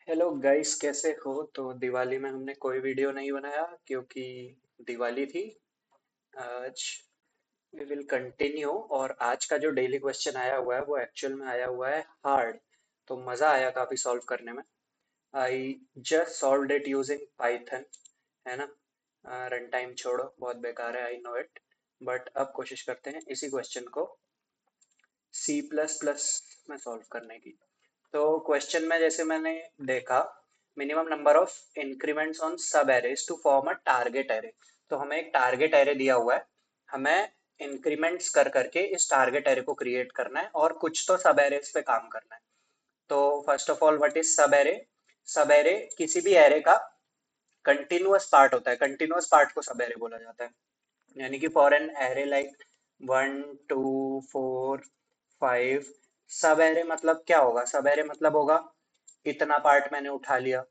Hello guys, कैसे हो? तो दिवाली में हमने कोई वीडियो नहीं बनाया क्योंकि दिवाली थी। आज वी विल कंटिन्यू। और आज का जो डेली क्वेश्चन आया हुआ है वो एक्चुअल में आया हुआ है हार्ड। तो मज़ा आया काफ़ी सॉल्व करने में। I just solved it using Python, है ना। रन टाइम छोड़ो, बहुत बेकार है, आई नो इट। बट अब कोशिश करते हैं इसी क्वेश्चन को सी प्लस प्लस में सॉल्व करने की। तो क्वेश्चन में जैसे मैंने देखा, minimum number of increments on subarrays to form a target array. तो हमें एक टारगेट एरे दिया हुआ है, हमें इंक्रीमेंट्स कर करके इस टारगेट एरे को क्रिएट करना है और कुछ तो सब एरेज पे काम करना है। तो first of all, what is सब एरे? सब एरे किसी भी एरे का कंटिन्यूअस पार्ट होता है, कंटिन्यूअस पार्ट को सब एरे बोला जाता है। यानी कि फॉर एन एरे लाइक 1 2 4 5, सब एरे मतलब क्या होगा? सब एरे मतलब होगा इतना पार्ट मैंने उठा लिया,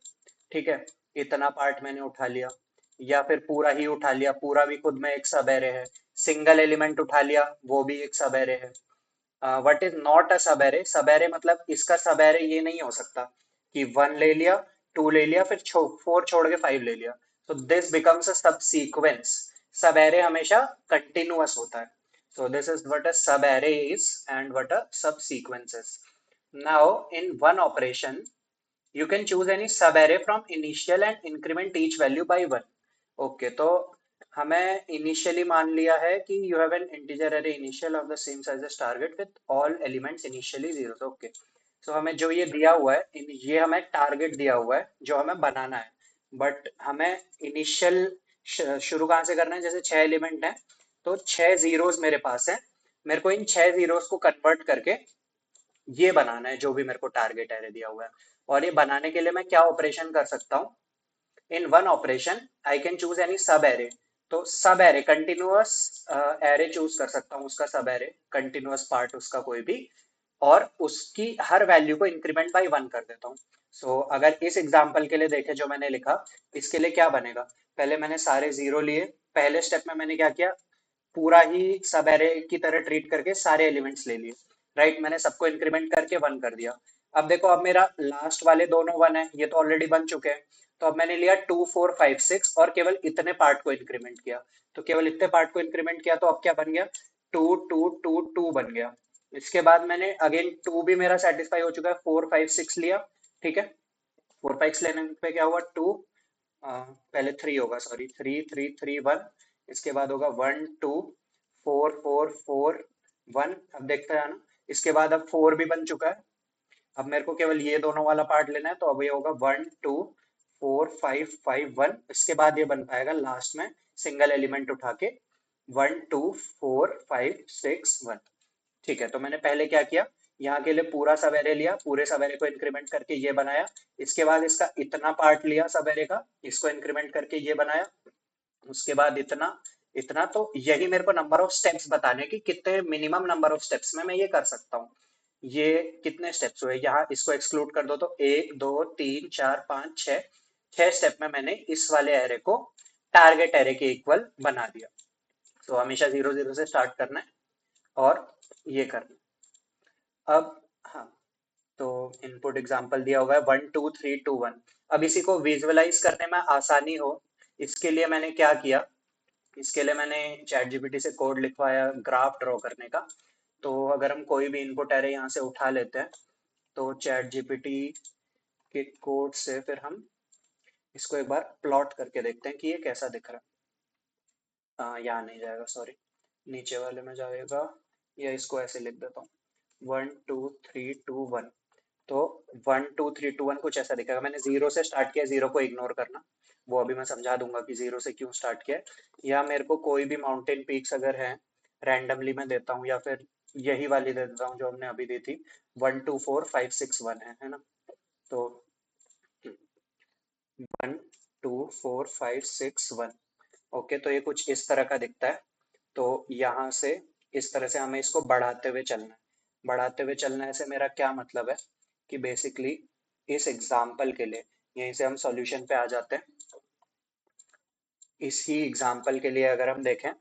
ठीक है, इतना पार्ट मैंने उठा लिया, या फिर पूरा ही उठा लिया, पूरा भी खुद में एक सब एरे है। सिंगल एलिमेंट उठा लिया, वो भी एक सब एरे है। व्हाट इज नॉट अ सब एरे? सब एरे मतलब इसका सब एरे ये नहीं हो सकता कि 1 ले लिया, 2 ले लिया, फिर 4 छोड़ के 5 ले लिया। तो दिस बिकम्स अ सब सीक्वेंस। सब एरे हमेशा कंटिन्यूअस होता है। So this is what a subarray is and what a subsequence is. Now, in one operation, you can choose any subarray from initial and increment each value by 1. Okay, तो हमें initially मान लिया है कि you have an integer array initial of the same size as target with all elements initially zeros. Okay, so हमें जो ये दिया हुआ है, ये हमें टारगेट दिया हुआ है जो हमें बनाना है। बट हमें इनिशियल शुरू कहाँ से करना है? जैसे 6 एलिमेंट हैं, तो 6 जीरोस मेरे पास है। मेरे को इन 6 जीरोस को कन्वर्ट करके ये बनाना है जो भी मेरे को टारगेट एरे दिया हुआ है। और ये बनाने के लिए मैं क्या ऑपरेशन कर सकता हूँ? In one operation I can choose any सब एरे। तो सब एरे कंटिन्यूअस एरे चूज कर सकता हूँ, उसका सब एरे कंटिन्यूअस पार्ट उसका कोई भी, और उसकी हर वैल्यू को इंक्रीमेंट बाई 1 कर देता हूँ। सो अगर इस एग्जांपल के लिए देखें जो मैंने लिखा, इसके लिए क्या बनेगा? पहले मैंने सारे जीरो लिए। पहले स्टेप में मैंने क्या किया? पूरा ही सब एरे की तरह ट्रीट करके सारे एलिमेंट्स ले लिए। राइट, मैंने सबको इंक्रीमेंट करके 1 कर दिया। अब देखो, अब मेरा लास्ट वाले दोनों 1 है, ये तो ऑलरेडी बन चुके हैं। तो अब मैंने लिया 2 4 5 6 और केवल इतने पार्ट को इंक्रीमेंट किया। तो केवल इतने पार्ट को इंक्रीमेंट किया तो अब क्या बन गया? 2 2 2 2 बन गया। इसके बाद मैंने अगेन 2 भी मेरा सेटिस्फाई हो चुका है, 4 5 6 लिया। ठीक है, 4 5 लेने पे क्या हुआ? 2, पहले 3 होगा, सॉरी, 3 3 3 1। इसके बाद होगा 1 2 4 4 4 1। अब देखते हैं ना, इसके बाद अब 4 भी बन चुका है। अब मेरे को केवल ये दोनों वाला पार्ट लेना है, तो अब ये होगा 1 2 4 5 5 1। इसके बाद ये बन पाएगा लास्ट में सिंगल एलिमेंट उठा के 1 2 4 5 6 1। ठीक है, तो मैंने पहले क्या किया? यहाँ के लिए पूरा सब एरे लिया, पूरे सब एरे को इंक्रीमेंट करके ये बनाया। इसके बाद इसका इतना पार्ट लिया सब एरे का, इसको इंक्रीमेंट करके ये बनाया। उसके बाद इतना, इतना। तो यही मेरे को नंबर ऑफ स्टेप्स बताने की, कितने मिनिमम नंबर ऑफ स्टेप्स में मैं ये कर सकता हूँ। ये कितने स्टेप्स हुए? यहाँ इसको एक्सक्लूड कर दो तो 1 2 3 4 5 6। 6 स्टेप में मैंने इस वाले एरे को टारगेट एरे के इक्वल बना दिया। तो हमेशा 0 0 से स्टार्ट करना है और ये करना है। अब हाँ, तो इनपुट एग्जांपल दिया हुआ है 1 2 3 2 1। अब इसी को विजुअलाइज करने में आसानी हो, इसके लिए मैंने क्या किया? इसके लिए मैंने चैट जीपीटी से कोड लिखवाया ग्राफ ड्रॉ करने का। तो अगर हम कोई भी इनपुट एरे यहाँ से उठा लेते हैं, तो चैट जीपीटी के कोड से फिर हम इसको एक बार प्लॉट करके देखते हैं कि ये कैसा दिख रहा है। यहाँ नहीं जाएगा, सॉरी, नीचे वाले में जाएगा, या इसको ऐसे लिख देता हूँ 1 2 3 2 1। तो 1 2 3 2 1 कुछ ऐसा दिखेगा। मैंने जीरो से स्टार्ट किया, जीरो को इग्नोर करना, वो अभी मैं समझा दूंगा कि जीरो से क्यों स्टार्ट किया है। या मेरे को कोई भी माउंटेन पीक्स अगर है, रैंडमली मैं देता हूँ, या फिर यही वाली दे देता हूँ जो हमने अभी दी थी, 1 2 4 5 6 1 है ना। तो 1 2 4 5 6 1। ओके, तो ये कुछ इस तरह का दिखता है। तो यहाँ से इस तरह से हमें इसको बढ़ाते हुए चलना है। बढ़ाते हुए चलने से मेरा क्या मतलब है कि बेसिकली इस एग्जाम्पल के लिए यहीं से हम सॉल्यूशन पे आ जाते हैं। इसी एग्जाम्पल के लिए अगर हम देखें,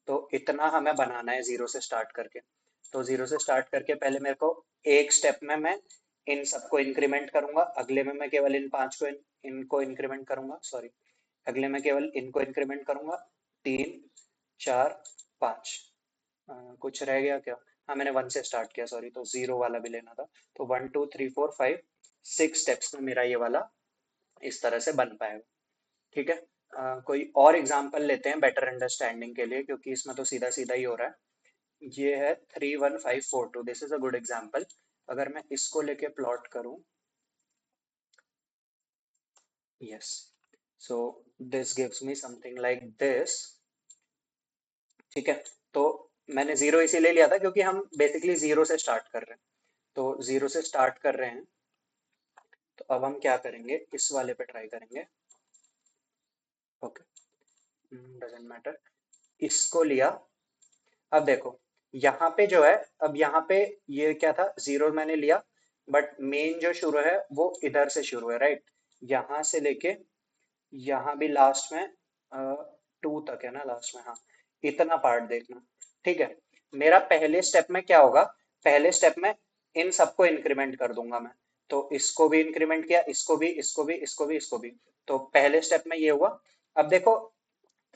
तो इतना हमें बनाना है जीरो से स्टार्ट करके। तो जीरो से स्टार्ट करके पहले मेरे को एक स्टेप में मैं इन सबको इंक्रीमेंट करूंगा, अगले में मैं केवल इन पांच को इनको इंक्रीमेंट करूंगा, सॉरी, अगले में केवल इनको इंक्रीमेंट करूंगा, 3 4 5। कुछ रह गया क्या? हाँ, मैंने 1 से स्टार्ट किया, सॉरी, तो 0 वाला भी लेना था। तो 1 2 3 4 5 6 स्टेप्स में मेरा ये वाला इस तरह से बन पाएगा। ठीक है। कोई और एग्जांपल लेते हैं बेटर अंडरस्टैंडिंग के लिए, क्योंकि इसमें तो सीधा सीधा ही हो रहा है। ये है 3 1 5 4 2, this is a good example. अगर मैं इसको लेके प्लॉट करूं, yes, so this gives me something like this. ठीक है। तो मैंने 0 इसीलिए लिया था क्योंकि हम बेसिकली 0 से स्टार्ट कर रहे हैं। तो 0 से स्टार्ट कर रहे हैं, तो अब हम क्या करेंगे, इस वाले पे ट्राई करेंगे। Okay, doesn't matter. इसको लिया। अब देखो, यहाँ पे जो है, अब यहाँ पे ये क्या था, 0 मैंने लिया, बट मेन जो शुरू है वो इधर से शुरू है, राइट? यहाँ से लेके यहाँ भी लास्ट में 2 तक है ना, लास्ट में, हाँ। इतना पार्ट देखना। ठीक है। मेरा पहले स्टेप में क्या होगा, पहले स्टेप में इन सबको इंक्रीमेंट कर दूंगा मैं। तो इसको भी इंक्रीमेंट किया, इसको भी, इसको भी, इसको भी, इसको भी। तो पहले स्टेप में ये हुआ। अब देखो,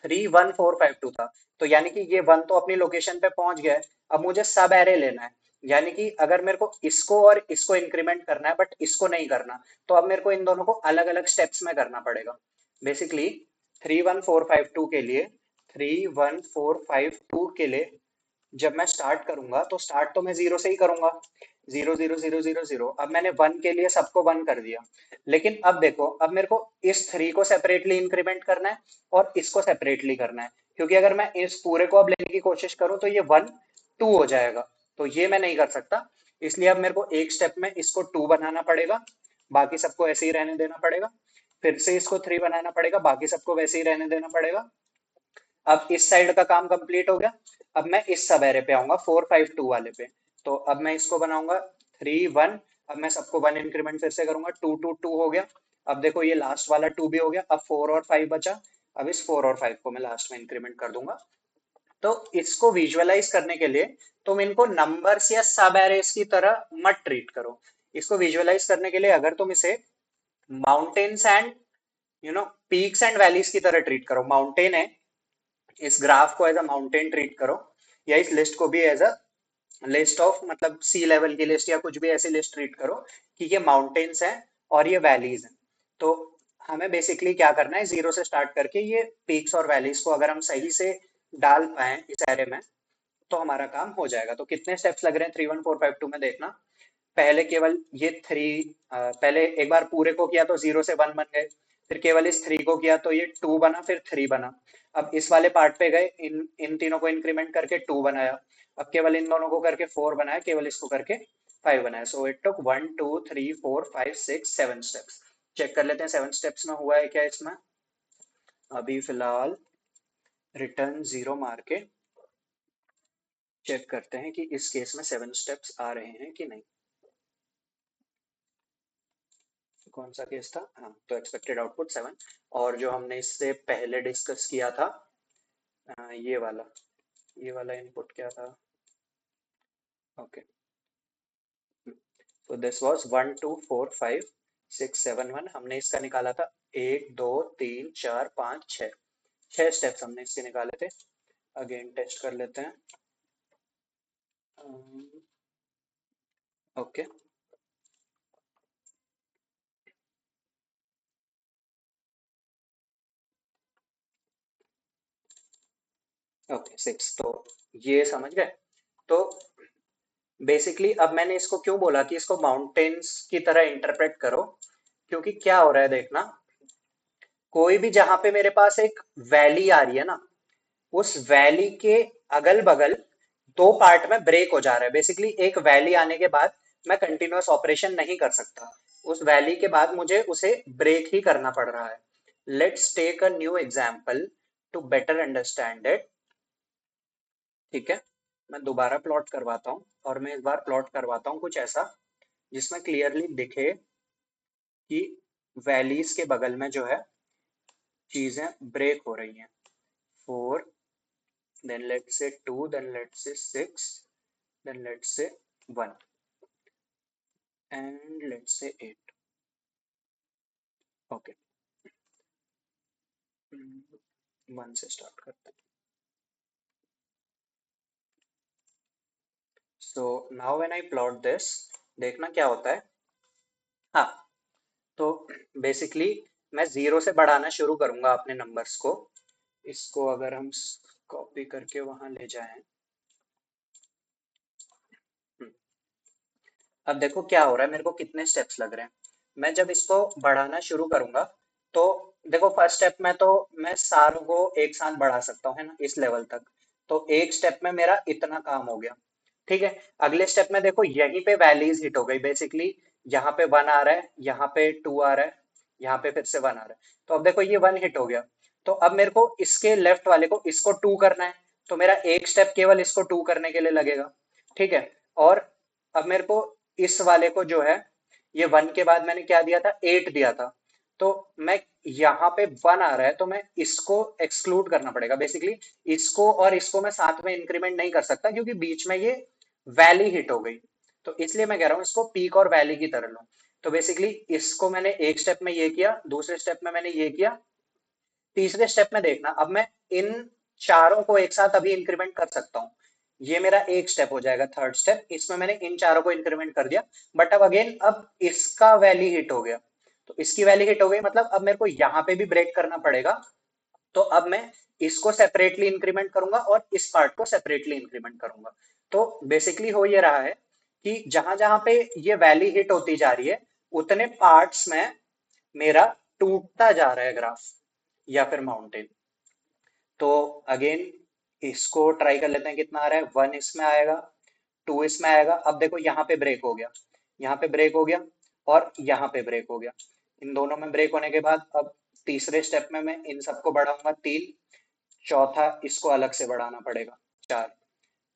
3 1 4 5 2 था, तो यानी कि ये 1 तो अपनी लोकेशन पे पहुंच गया है। अब मुझे सब एरे लेना है, यानी कि अगर मेरे को इसको और इसको इंक्रीमेंट करना है बट इसको नहीं करना, तो अब मेरे को इन दोनों को अलग अलग स्टेप्स में करना पड़ेगा। बेसिकली 3 1 4 5 2 के लिए, 3 1 4 5 2 के लिए जब मैं स्टार्ट करूंगा तो स्टार्ट तो मैं 0 से ही करूंगा। 0 0 0 0 0। अब मैंने 1 के लिए सबको 1 कर दिया। लेकिन अब देखो, अब मेरे को इस 3 को सेपरेटली इंक्रीमेंट करना है और इसको सेपरेटली करना है, क्योंकि अगर मैं इस पूरे को अब लेने की कोशिश करूं तो ये 1 2 हो जाएगा। तो ये मैं नहीं कर सकता। इसलिए अब मेरे को एक स्टेप में इसको 2 बनाना पड़ेगा, बाकी सबको ऐसे ही रहने देना पड़ेगा। फिर से इसको 3 बनाना पड़ेगा, बाकी सबको वैसे ही रहने देना पड़ेगा। अब इस साइड का काम कंप्लीट हो गया। अब मैं इस सब एरे पे आऊंगा, 4 5 2 वाले पे। तो अब मैं इसको बनाऊंगा 3 1। अब मैं सबको 1 इंक्रीमेंट फिर से करूंगा, 2 2 2 हो गया। अब देखो, ये लास्ट वाला 2 भी हो गया, अब 4 और 5 बचा। अब इस 4 और 5 को मैं लास्ट में इंक्रीमेंट कर दूंगा। तो इसको विजुअलाइज करने के लिए तुम इनको नंबर्स या सब एरेस की तरह मत ट्रीट करो। इसको विजुअलाइज करने के लिए अगर तुम इसे mountains and peaks and valleys की तरह ट्रीट करो। माउंटेन है, इस ग्राफ को एज अ माउंटेन ट्रीट करो, या इस लिस्ट को भी एज अ लिस्ट ऑफ, मतलब सी लेवल की लिस्ट या कुछ भी ऐसी लिस्ट ट्रीट करो कि ये माउंटेन्स हैं और ये वैलीज हैं। तो हमें बेसिकली क्या करना है, 0 से स्टार्ट करके ये पीक्स और वैलीज को अगर हम सही से डाल पाए इस एरे में, तो हमारा काम हो जाएगा। तो कितने स्टेप्स लग रहे हैं 3 1 4 5 2 में, देखना। पहले केवल ये 3, पहले एक बार पूरे को किया तो 0 से 1 बन गए। फिर केवल इस 3 को किया तो ये 2 बना, फिर 3 बना। अब इस वाले पार्ट पे गए, इन इन तीनों को इंक्रीमेंट करके 2 बनाया। अब केवल इन दोनों को करके 4 बनाया, केवल इसको करके 5 बनाया। So it took 1 2 3 4 5 6 7 steps. Check कर लेते हैं 7 स्टेप्स में हुआ है क्या इसमें। अभी फिलहाल रिटर्न 0 मार के चेक करते हैं कि इस केस में 7 स्टेप्स आ रहे हैं कि नहीं। कौन सा केस था? हाँ, तो एक्सपेक्टेड आउटपुट 7। और जो हमने इससे पहले डिस्कस किया था, ये वाला इनपुट क्या था? ओके, तो दिस वाज 1 2 4 5 6 7 1। हमने इसका निकाला था 1 2 3 4 5 6। 6 स्टेप्स हमने इसके निकाले थे। अगेन टेस्ट कर लेते हैं। Okay, okay, 6। तो ये समझ गए। तो बेसिकली अब मैंने इसको क्यों बोला कि इसको माउंटेन्स की तरह इंटरप्रेट करो, क्योंकि क्या हो रहा है देखना, कोई भी जहां पे मेरे पास एक वैली आ रही है ना, उस वैली के अगल बगल 2 पार्ट में ब्रेक हो जा रहा है। बेसिकली एक वैली आने के बाद मैं कंटिन्यूअस ऑपरेशन नहीं कर सकता, उस वैली के बाद मुझे उसे ब्रेक ही करना पड़ रहा है। Let's take a new example to better understand it. ठीक है। मैं दोबारा प्लॉट करवाता हूँ, और मैं इस बार प्लॉट करवाता हूँ कुछ ऐसा जिसमें क्लियरली दिखे कि वैलीज के बगल में जो है चीजें ब्रेक हो रही हैं। 4, then let's say 2, then let's say 6, then let's say 1। And let's say 8। Okay, 1 से स्टार्ट करते हैं। So now when I plot this, देखना क्या होता है। हाँ, तो बेसिकली मैं जीरो से बढ़ाना शुरू करूंगा अपने नंबर्स को। इसको अगर हम कॉपी करके वहां ले जाएं। हम्म, अब देखो क्या हो रहा है, मेरे को कितने स्टेप्स लग रहे हैं। मैं जब इसको बढ़ाना शुरू करूंगा तो देखो फर्स्ट स्टेप में तो मैं सारों को एक साथ बढ़ा सकता हूँ, है ना, इस लेवल तक। तो एक स्टेप में मेरा इतना काम हो गया। ठीक है, अगले स्टेप में देखो यहीं पे वैल्यूज हिट हो गई बेसिकली। यहाँ पे 1 आ रहा है, यहाँ पे 2 आ रहा है, यहाँ पे फिर से 1 आ रहा है। तो अब देखो ये 1 हिट हो गया। तो अब मेरे को इसके लेफ्ट वाले को इसको 2 करना है। तो मेरा एक स्टेप केवल इसको 2 करने के लिए लगेगा। ठीक है, और अब मेरे को इस वाले को जो है, ये 1 के बाद मैंने क्या दिया था, 8 दिया था। तो मैं यहाँ पे 1 आ रहा है तो मैं इसको एक्सक्लूड करना पड़ेगा बेसिकली। इसको और इसको मैं साथ में इंक्रीमेंट नहीं कर सकता क्योंकि बीच में ये वैली हिट हो गई। तो इसलिए मैं कह रहा हूँ इसको पीक और वैली की तरह लो। तो बेसिकली इसको मैंने एक स्टेप में ये किया, दूसरे स्टेप में मैंने ये किया, तीसरे स्टेप में देखना अब मैं इन चारों को एक साथ अभी इंक्रीमेंट कर सकता हूँ। ये मेरा एक स्टेप हो जाएगा, थर्ड स्टेप, इसमें मैंने इन चारों को इंक्रीमेंट कर दिया। बट अब अगेन अब इसका वैल्यू हिट हो गया। तो इसकी वैल्यू हिट हो गई, मतलब अब मेरे को यहाँ पे भी ब्रेक करना पड़ेगा। तो अब मैं इसको सेपरेटली इंक्रीमेंट करूंगा और इस पार्ट को सेपरेटली इंक्रीमेंट करूंगा। तो बेसिकली हो ये रहा है कि जहां जहां पे ये वैली हिट होती जा रही है उतने पार्ट्स में मेरा टूटता जा रहा है ग्राफ या फिर माउंटेन। तो अगेन इसको ट्राई कर लेते हैं, कितना आ रहा है, 1 इसमें आएगा, 2 इसमें आएगा। अब देखो यहाँ पे ब्रेक हो गया, यहाँ पे ब्रेक हो गया और यहाँ पे ब्रेक हो गया। इन दोनों में ब्रेक होने के बाद अब तीसरे स्टेप में मैं इन सबको बढ़ाऊंगा 3, चौथा इसको अलग से बढ़ाना पड़ेगा 4।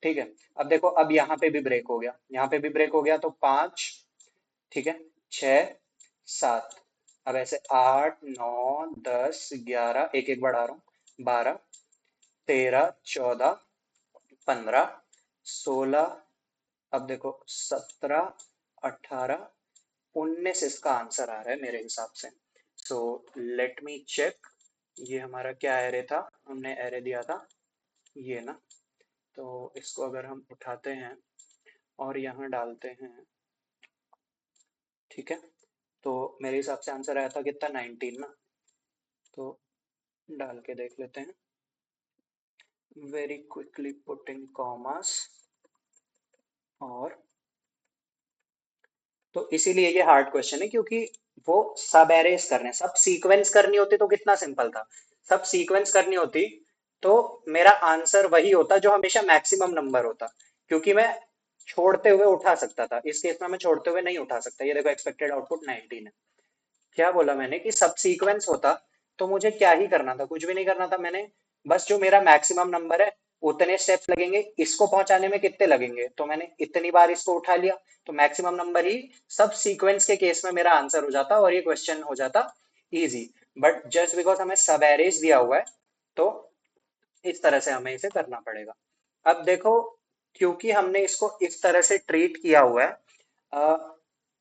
ठीक है, अब देखो अब यहाँ पे भी ब्रेक हो गया, यहाँ पे भी ब्रेक हो गया तो 5। ठीक है, 6, 7। अब ऐसे 8, 9, 10, 11, एक एक बढ़ा रहा हूँ, 12, 13, 14, 15, 16। अब देखो 17, 18, 19 इसका आंसर आ रहा है मेरे हिसाब से। So let me check. ये हमारा क्या एरे था, हमने एरे दिया था ये ना। तो इसको अगर हम उठाते हैं और यहाँ डालते हैं, ठीक है, तो मेरे हिसाब से आंसर आया था कितना, 19 ना। तो डाल के देख लेते हैं, वेरी क्विकली पुटिंग कॉमास। और तो इसीलिए ये हार्ड क्वेश्चन है क्योंकि वो सब एरेज करने हैं। सब सीक्वेंस करनी होती तो कितना सिंपल था। सब सीक्वेंस करनी होती तो मेरा आंसर वही होता जो हमेशा मैक्सिमम नंबर होता, क्योंकि मैं छोड़ते हुए उठा सकता था। इस केस में मैं छोड़ते हुए नहीं उठा सकता। ये देखो एक्सपेक्टेड आउटपुट 19 है। क्या बोला मैंने कि सब सीक्वेंस होता तो मुझे क्या ही करना था, कुछ भी नहीं करना था मैंने। बस जो मेरा मैक्सिमम नंबर है उतने स्टेप्स लगेंगे, इसको पहुंचाने में कितने लगेंगे, तो मैंने इतनी बार इसको उठा लिया। तो मैक्सिमम नंबर ही सब सीक्वेंस के केस में मेरा आंसर हो जाता और ये क्वेश्चन हो जाता इजी। बट जस्ट बिकॉज हमें सब एरेज दिया हुआ है तो इस तरह से हमें इसे करना पड़ेगा। अब देखो, क्योंकि हमने इसको इस तरह से ट्रीट किया हुआ है,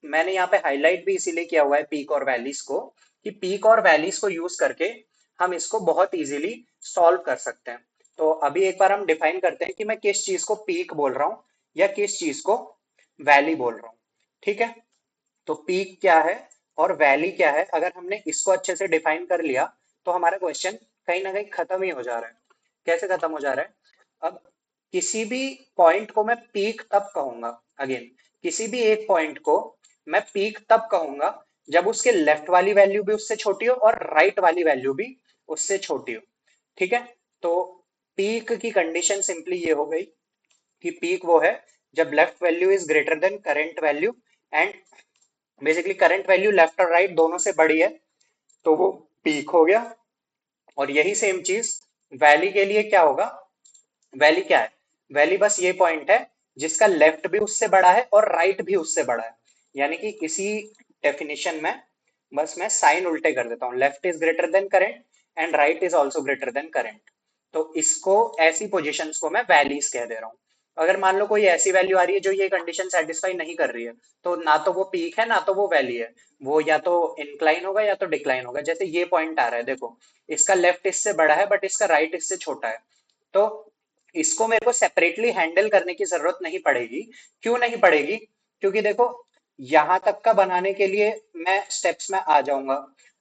मैंने यहाँ पे हाईलाइट भी इसीलिए किया हुआ है पीक और वैलीज को, कि पीक और वैलीज को यूज करके हम इसको बहुत इजीली सॉल्व कर सकते हैं। तो अभी एक बार हम डिफाइन करते हैं कि मैं किस चीज को पीक बोल रहा हूँ या किस चीज को वैली बोल रहा हूँ। ठीक है, तो पीक क्या है और वैली क्या है, अगर हमने इसको अच्छे से डिफाइन कर लिया तो हमारा क्वेश्चन कहीं ना कहीं खत्म ही हो जा रहा है। कैसे खत्म हो जा रहा है, अब किसी भी पॉइंट को मैं पीक तब कहूंगा, अगेन किसी भी एक पॉइंट को मैं पीक तब कहूंगा जब उसके लेफ्ट वाली वैल्यू भी उससे छोटी हो और राइट वाली वैल्यू भी उससे छोटी हो। ठीक है, तो पीक की कंडीशन सिंपली ये हो गई कि पीक वो है जब left value is greater than current value and basically current value left और राइट दोनों से बड़ी है, तो वो पीक हो गया। और यही सेम चीज वैली के लिए क्या होगा, वैली क्या है, वैली बस ये पॉइंट है जिसका लेफ्ट भी उससे बड़ा है और राइट भी उससे बड़ा है। यानी कि इसी डेफिनेशन में बस मैं साइन उल्टे कर देता हूँ, left is greater than current and right is also greater than current. तो इसको ऐसी पोजिशंस को मैं वैलीज कह दे रहा हूँ। अगर मान लो कोई ऐसी वैल्यू आ रही है जो ये कंडीशन सेटिस्फाई नहीं कर रही है, तो ना तो वो पीक है ना तो वो वैली है, वो या तो इंक्लाइन होगा या तो डिक्लाइन होगा। जैसे ये पॉइंट आ रहा है, देखो इसका लेफ्ट इससे बड़ा है बट इसका राइट इससे छोटा है, तो इसको मेरे को सेपरेटली हैंडल करने की जरूरत नहीं पड़ेगी। क्यों नहीं पड़ेगी? क्योंकि देखो यहां तक का बनाने के लिए मैं स्टेप्स में आ जाऊंगा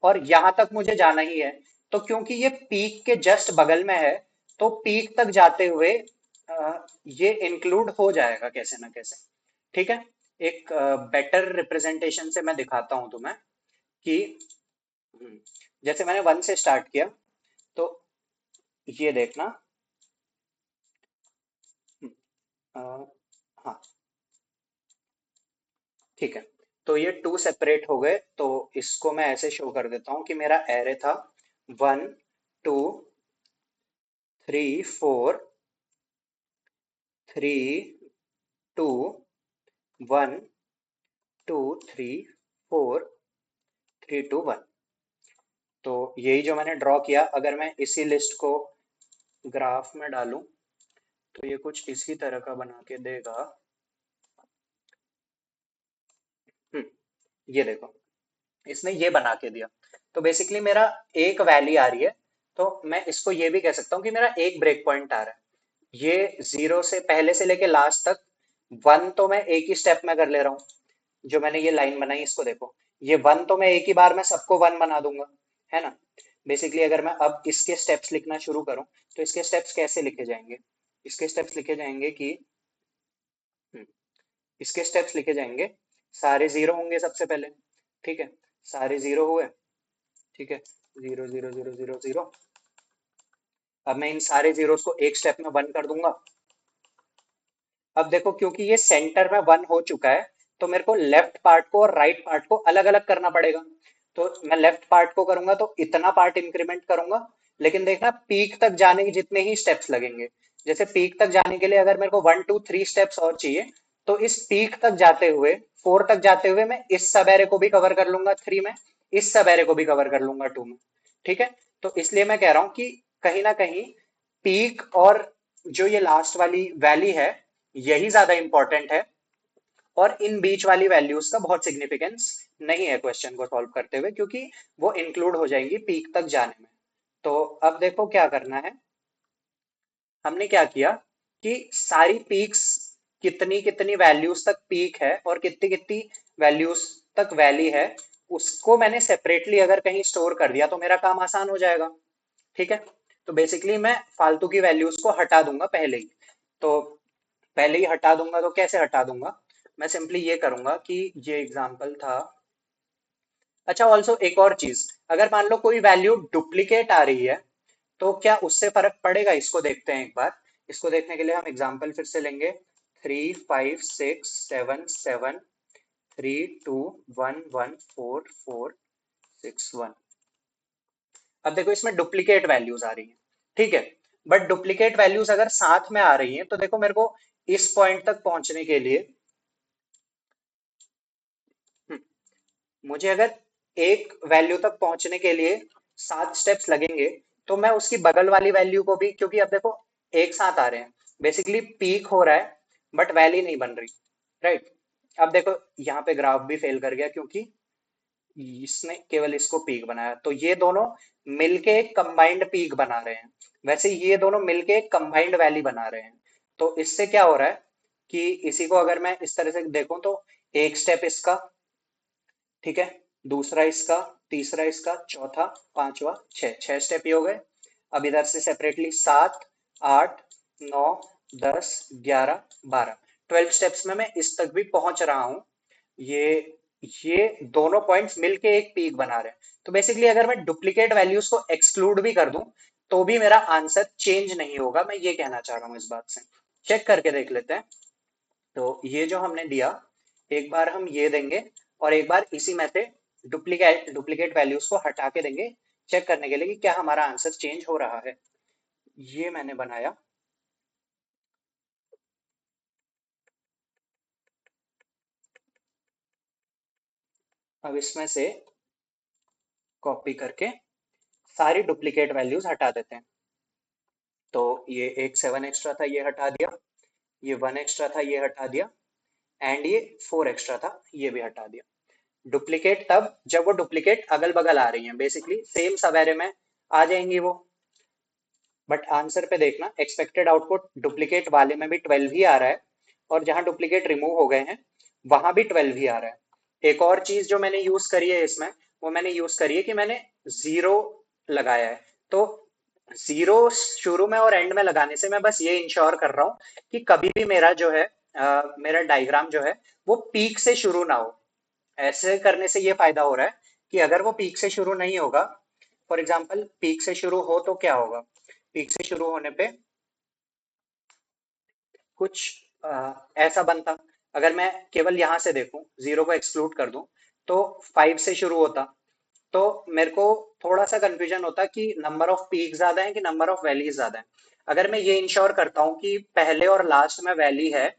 और यहां तक मुझे जाना ही है। तो क्योंकि ये पीक के जस्ट बगल में है, तो पीक तक जाते हुए ये इंक्लूड हो जाएगा कैसे ना कैसे। ठीक है, एक बेटर रिप्रेजेंटेशन से मैं दिखाता हूं तुम्हें कि हम्म, जैसे मैंने वन से स्टार्ट किया, तो ये देखना। हम्म, अ, हाँ ठीक है, तो ये टू सेपरेट हो गए, तो इसको मैं ऐसे शो कर देता हूँ कि मेरा एरे था 1 2 3 4 3 2 1 2 3 4 3 2 1। तो यही जो मैंने ड्रॉ किया, अगर मैं इसी लिस्ट को ग्राफ में डालूं तो ये कुछ इसी तरह का बना के देगा। हम्म, ये देखो इसने ये बना के दिया। तो बेसिकली मेरा एक वैली आ रही है, तो मैं इसको ये भी कह सकता हूँ कि मेरा एक ब्रेक पॉइंट आ रहा है। ये जीरो से पहले से लेके लास्ट तक वन तो मैं एक ही स्टेप में कर ले रहा हूँ। जो मैंने ये लाइन बनाई इसको देखो, ये वन तो मैं एक ही बार में सबको वन बना दूंगा, है ना। बेसिकली अगर मैं अब इसके स्टेप्स लिखना शुरू करूं, तो इसके स्टेप्स कैसे लिखे जाएंगे? इसके स्टेप्स लिखे जाएंगे कि हम्म, इसके स्टेप्स लिखे जाएंगे, सारे जीरो होंगे सबसे पहले। ठीक है, सारे जीरो हुए। ठीक है, 0 0 0 0 0। अब मैं इन सारे जीरोस को एक स्टेप में वन कर दूंगा। अब देखो क्योंकि ये सेंटर में वन हो चुका है, तो मेरे को लेफ्ट पार्ट को और राइट पार्ट को अलग अलग करना पड़ेगा। तो मैं लेफ्ट पार्ट को करूंगा तो इतना पार्ट इंक्रीमेंट करूंगा, लेकिन देखना पीक तक जाने के जितने ही स्टेप्स लगेंगे। जैसे पीक तक जाने के लिए अगर मेरे को 1 2 3 स्टेप्स और चाहिए, तो इस पीक तक जाते हुए, फोर तक जाते हुए मैं इस सब एरे को भी कवर कर लूंगा थ्री में, इस सब एरे को भी कवर कर लूंगा टू में। ठीक है, तो इसलिए मैं कह रहा हूं कि कहीं ना कहीं पीक और जो ये लास्ट वाली वैली है, यही ज्यादा इंपॉर्टेंट है। और इन बीच वाली वैल्यूज का बहुत सिग्निफिकेंस नहीं है क्वेश्चन को सॉल्व करते हुए, क्योंकि वो इंक्लूड हो जाएंगी पीक तक जाने में। तो अब देखो क्या करना है। हमने क्या किया कि सारी पीक्स, कितनी कितनी वैल्यूज तक पीक है और कितनी कितनी वैल्यूज तक वैली है, उसको मैंने सेपरेटली अगर कहीं स्टोर कर दिया तो मेरा काम आसान हो जाएगा। ठीक है, तो बेसिकली मैं फालतू की वैल्यूज को हटा दूंगा पहले ही। तो पहले ही हटा दूंगा, तो कैसे हटा दूंगा? मैं सिंपली ये करूंगा कि ये एग्जांपल था। अच्छा, ऑल्सो एक और चीज, अगर मान लो कोई वैल्यू डुप्लीकेट आ रही है, तो क्या उससे फर्क पड़ेगा? इसको देखते हैं एक बार। इसको देखने के लिए हम एग्जांपल फिर से लेंगे। 3 5 6 7 7 3 2 1 1 4 4 6 1। अब देखो इसमें डुप्लीकेट वैल्यूज आ रही हैं। ठीक है, बट डुप्लीकेट वैल्यूज अगर साथ में आ रही हैं, तो देखो मेरे को इस पॉइंट तक पहुंचने के लिए हम्म, मुझे अगर एक वैल्यू तक पहुंचने के लिए 7 स्टेप्स लगेंगे, तो मैं उसकी बगल वाली वैल्यू को भी, क्योंकि अब देखो एक साथ आ रहे हैं, बेसिकली पीक हो रहा है बट वैली नहीं बन रही। राइट, अब देखो यहाँ पे ग्राफ भी फेल कर गया, क्योंकि इसने केवल इसको पीक बनाया, तो ये दोनों मिलके एक कंबाइंड पीक बना रहे हैं। वैसे ये दोनों मिलके एक कंबाइंड वैली बना रहे हैं। तो इससे क्या हो रहा है कि इसी को अगर मैं इस तरह से देखूं, तो एक स्टेप इसका, ठीक है, दूसरा इसका, तीसरा इसका, चौथा, पांचवा, छह, छह स्टेप ही हो गए। अब इधर से सेपरेटली 7 8 9 10 11 12, 12 स्टेप्स में मैं इस तक भी पहुंच रहा हूं। ये ये दोनों पॉइंट्स मिलके एक पीक बना रहे हैं। तो बेसिकली अगर मैं डुप्लीकेट वैल्यूज को एक्सक्लूड भी कर दूं, तो भी मेरा आंसर चेंज नहीं होगा। मैं ये कहना चाह रहा हूँ इस बात से। चेक करके देख लेते हैं। तो ये जो हमने दिया, एक बार हम ये देंगे और एक बार इसी में से डुप्लीकेट डुप्लीकेट वैल्यूज को हटा के देंगे, चेक करने के लिए कि क्या हमारा आंसर चेंज हो रहा है। ये मैंने बनाया। अब इसमें से कॉपी करके सारी डुप्लीकेट वैल्यूज हटा देते हैं। तो ये एक 7 एक्स्ट्रा था, ये हटा दिया। ये 1 एक्स्ट्रा था, ये हटा दिया, एंड ये 4 एक्स्ट्रा था, ये भी हटा दिया। डुप्लीकेट तब जब वो डुप्लीकेट अगल बगल आ रही हैं, बेसिकली सेम सब एरे में आ जाएंगी वो। बट आंसर पे देखना, एक्सपेक्टेड आउटपुट डुप्लीकेट वाले में भी 12 ही आ रहा है, और जहां डुप्लीकेट रिमूव हो गए हैं वहां भी 12 ही आ रहा है। एक और चीज जो मैंने यूज करी है इसमें, वो मैंने यूज करी है कि मैंने जीरो लगाया है। तो जीरो शुरू में और एंड में लगाने से मैं बस ये इंश्योर कर रहा हूँ कि कभी भी मेरा जो है मेरा डायग्राम जो है वो पीक से शुरू ना हो। ऐसे करने से ये फायदा हो रहा है कि अगर वो पीक से शुरू नहीं होगा, फॉर एग्जाम्पल पीक से शुरू हो तो क्या होगा, पीक से शुरू होने पे कुछ ऐसा बनता। अगर मैं केवल यहां से देखूं, जीरो को एक्सक्लूड कर दूं, तो 5 से शुरू होता, तो मेरे को थोड़ा सा कंफ्यूजन होता कि नंबर ऑफ पीक ज्यादा है कि नंबर ऑफ वैलीज ज्यादा है। अगर मैं ये इंश्योर करता हूँ कि पहले और लास्ट में वैली है,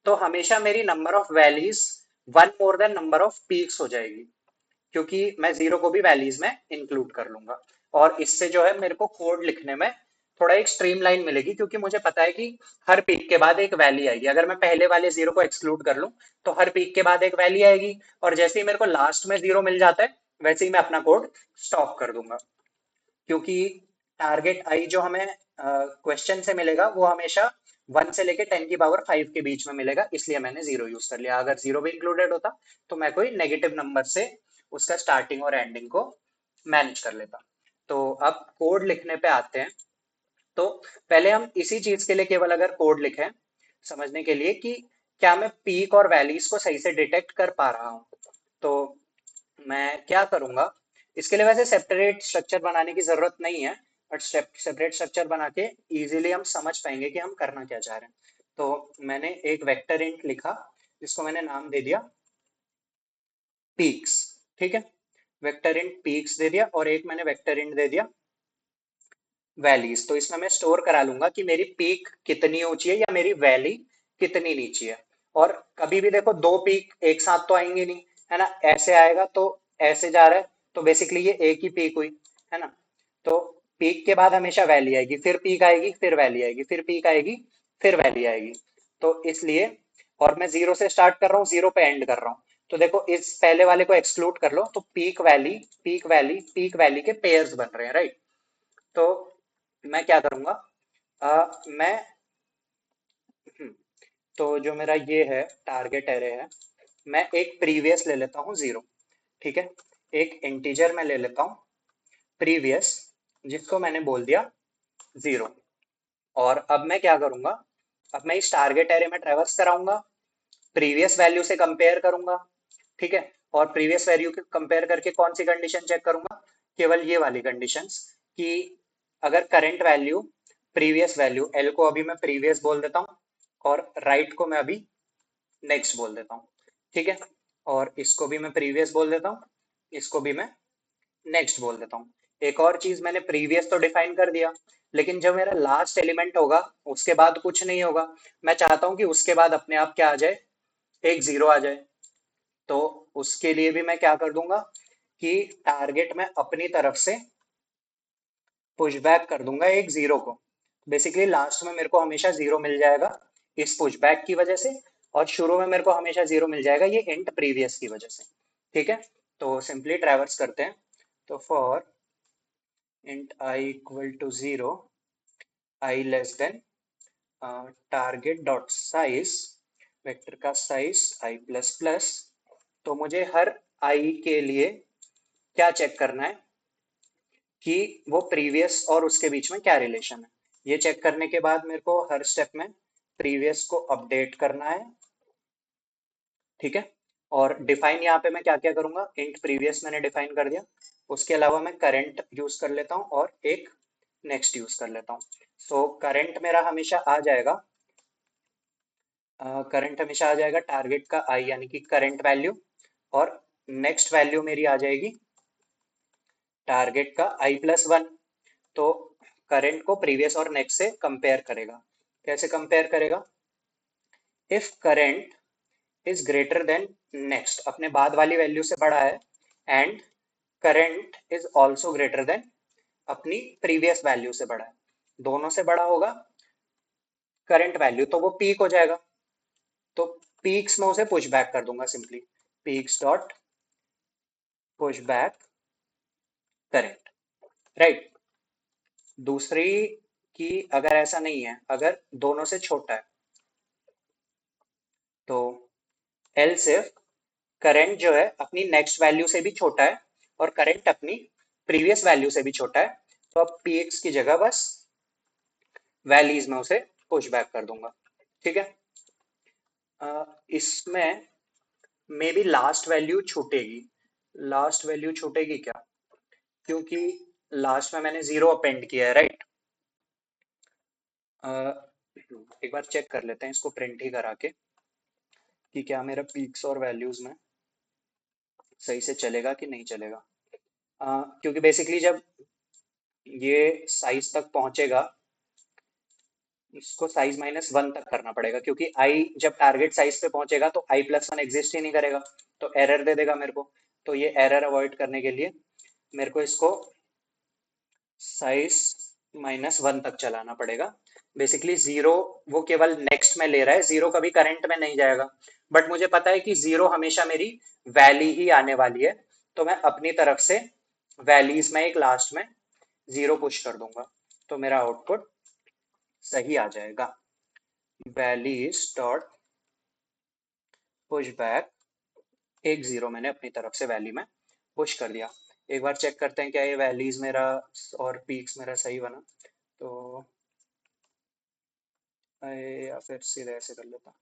तो हमेशा मेरी number of valleys one more than number of peaks हो जाएगी, क्योंकि मैं जीरो को भी वैलीज में इंक्लूड कर लूंगा। और इससे जो है मेरे को कोड लिखने में थोड़ा एक स्ट्रीमलाइन मिलेगी, क्योंकि मुझे पता है कि हर पीक के बाद एक वैली आएगी। अगर मैं पहले वाले जीरो को एक्सक्लूड कर लूं, तो हर पीक के बाद एक वैली आएगी, और जैसे ही मेरे को लास्ट में जीरो मिल जाता है, वैसे ही मैं अपना कोड स्टॉप कर दूंगा। क्योंकि टारगेट आई जो हमें क्वेश्चन से मिलेगा वो हमेशा 1 से लेके 10 की पावर 5 के बीच में मिलेगा, इसलिए मैंने जीरो यूज कर लिया। अगर जीरो भी इंक्लूडेड होता तो मैं कोई नेगेटिव नंबर से उसका स्टार्टिंग और एंडिंग को मैनेज कर लेता। तो अब कोड लिखने पे आते हैं। तो पहले हम इसी चीज के लिए केवल अगर कोड लिखें, समझने के लिए कि क्या मैं पीक और वैलीज को सही से डिटेक्ट कर पा रहा हूँ, तो मैं क्या करूंगा। इसके लिए वैसे सेपरेट स्ट्रक्चर बनाने की जरूरत नहीं है, बट सेपरेट स्ट्रक्चर बना के इजीली हम समझ पाएंगे कि हम करना क्या चाह रहे हैं। तो मैंने एक वेक्टर इंट लिखा, जिसको मैंने नाम दे दिया पीक्स। ठीक है, वेक्टर इंट पीक्स दे दिया, और एक मैंने वेक्टर इंट दे दिया वैलीज। तो इसमें मैं स्टोर करा लूंगा कि मेरी पीक कितनी ऊंची है या मेरी वैली कितनी नीची है। और कभी भी देखो दो पीक एक साथ तो आएंगे नहीं, है ना, ऐसे आएगा तो ऐसे जा रहा है, तो बेसिकली ये एक ही पीक हुई, है ना। तो पीक के बाद हमेशा वैली आएगी, फिर पीक आएगी, फिर वैली आएगी, फिर पीक आएगी, फिर वैली आएगी। तो इसलिए, और मैं जीरो से स्टार्ट कर रहा हूँ, जीरो पे एंड कर रहा हूँ। तो देखो इस पहले वाले को एक्सक्लूड कर लो, तो peak valley peak valley peak valley के पेयर्स बन रहे हैं, राइट। तो मैं क्या करूंगा, मैं हम्म, तो जो मेरा ये है टारगेट एरे है, मैं एक प्रीवियस ले लेता हूँ जीरो। ठीक है, एक इंटीजर में ले लेता हूँ प्रीवियस, जिसको मैंने बोल दिया जीरो। और अब मैं क्या करूंगा, अब मैं इस टारगेट एरे में ट्रेवर्स कराऊंगा, प्रीवियस वैल्यू से कंपेयर करूंगा। ठीक है, और प्रीवियस वैल्यू के कंपेयर करके कौन सी कंडीशन चेक करूंगा, केवल ये वाली कंडीशंस, कि अगर current value previous value, L को अभी मैं प्रीवियस बोल देता हूँ, और राइट को मैं अभी नेक्स्ट बोल देता हूँ। ठीक है, और इसको भी मैं प्रीवियस बोल देता हूँ, इसको भी मैं नेक्स्ट बोल देता हूँ। एक और चीज, मैंने प्रीवियस तो डिफाइन कर दिया, लेकिन जब मेरा लास्ट एलिमेंट होगा उसके बाद कुछ नहीं होगा। मैं चाहता हूँ कि उसके बाद अपने आप क्या आ जाए, एक जीरो आ जाए। तो उसके लिए भी मैं क्या कर दूंगा कि टारगेट में अपनी तरफ से पुशबैक कर दूंगा एक जीरो को। बेसिकली लास्ट में मेरे को हमेशा जीरो मिल जाएगा इस पुशबैक की वजह से, और शुरू में मेरे को हमेशा जीरो मिल जाएगा ये इंट प्रीवियस की वजह से। ठीक है, तो सिंपली ट्रैवर्स करते हैं। तो for int i equal to zero, i less than target dot size, vector का साइज आई प्लस प्लस। तो मुझे हर आई के लिए क्या चेक करना है कि वो प्रीवियस और उसके बीच में क्या रिलेशन है। ये चेक करने के बाद मेरे को हर स्टेप में प्रीवियस को अपडेट करना है। ठीक है, और डिफाइन यहाँ पे मैं क्या क्या करूंगा, इंट प्रीवियस मैंने डिफाइन कर दिया, उसके अलावा मैं करंट यूज कर लेता हूँ और एक नेक्स्ट यूज कर लेता हूँ। सो करंट मेरा हमेशा आ जाएगा, करंट हमेशा आ जाएगा टारगेट का आई यानी कि करंट वैल्यू, और नेक्स्ट वैल्यू मेरी आ जाएगी टारगेट का आई प्लस वन। तो करंट को प्रीवियस और नेक्स्ट से कंपेयर करेगा। कैसे कंपेयर करेगा, if current is greater than next, अपने बाद वाली वैल्यू से बड़ा है, and current is also greater than अपनी प्रीवियस वैल्यू से बड़ा है, दोनों से बड़ा होगा, करंट वैल्यू, तो वो पीक हो जाएगा। तो पीक्स में उसे पुश बैक कर दूंगा simply, peaks dot push back current, right. दूसरी की अगर ऐसा नहीं है, अगर दोनों से छोटा है, तो एल सिर्फ करंट जो है अपनी नेक्स्ट वैल्यू से भी छोटा है और करंट अपनी प्रीवियस वैल्यू से भी छोटा है, तो अब पीक्स की जगह बस वैलीज में उसे पुश बैक कर दूंगा। ठीक है। इसमें मे बी लास्ट वैल्यू छूटेगी। लास्ट वैल्यू छूटेगी क्या? क्योंकि लास्ट में मैंने जीरो अपेंड किया है, राइट। एक बार चेक कर लेते हैं इसको प्रिंट ही करा के कि क्या मेरा पीक्स और वैल्यूज में सही से चलेगा कि नहीं चलेगा। क्योंकि बेसिकली जब ये साइज तक पहुंचेगा, इसको साइज -1 तक करना पड़ेगा, क्योंकि आई जब टारगेट साइज पे पहुंचेगा तो i+1 एग्जिस्ट ही नहीं करेगा, तो एरर दे देगा मेरे को। तो ये एरर अवॉइड करने के लिए मेरे को इसको साइज -1 तक चलाना पड़ेगा। बेसिकली जीरो वो केवल नेक्स्ट में ले रहा है, जीरो कभी करंट में नहीं जाएगा। बट मुझे पता है कि जीरो हमेशा मेरी वैली ही आने वाली है, तो मैं अपनी तरफ से वैलीज में एक लास्ट में जीरो पुश कर दूंगा, तो मेरा आउटपुट सही आ जाएगा। वैलीज डॉट पुश बैक, एक जीरो मैंने अपनी तरफ से वैली में पुश कर दिया। एक बार चेक करते हैं क्या ये वैलीज मेरा और पीक्स मेरा सही बना। तो या फिर सीधे ऐसे कर लेता,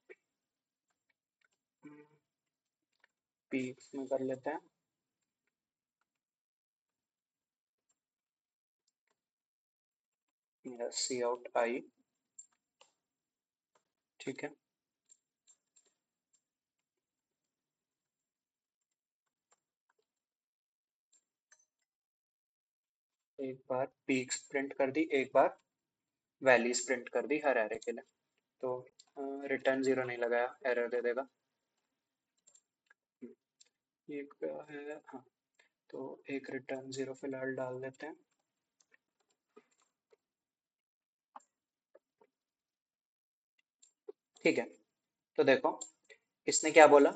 पीक्स में कर लेते हैं। मेरा सी आउट आई, ठीक है। एक बार पीक्स प्रिंट कर दी, एक बार वैलीज प्रिंट कर दी हर एरे के लिए। तो रिटर्न जीरो नहीं लगाया, एरर दे देगा। एक है, हाँ, तो एक रिटर्न जीरो फिलहाल डाल देते हैं। ठीक है। तो देखो इसने क्या बोला,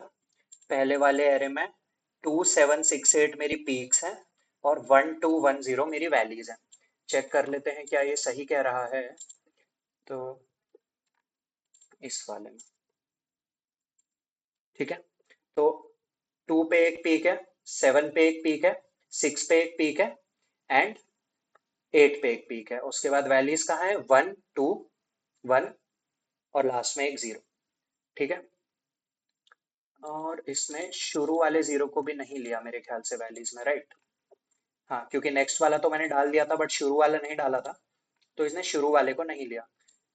पहले वाले एरे में 2768 मेरी पीक्स है और 1210 मेरी वैलीज है। चेक कर लेते हैं क्या ये सही कह रहा है। तो इस वाले में, ठीक है। तो 2 पे एक पीक है, 7 पे एक पीक है, 6 पे एक पीक है एंड 8 पे एक पीक है। उसके बाद वैलीज कहाँ है, 1 2 1 और लास्ट में एक जीरो। ठीक है। और इसने शुरू वाले जीरो को भी नहीं लिया मेरे ख्याल से वैलीज में, राइट। हाँ, क्योंकि नेक्स्ट वाला तो मैंने डाल दिया था बट शुरू वाला नहीं डाला था, तो इसने शुरू वाले को नहीं लिया।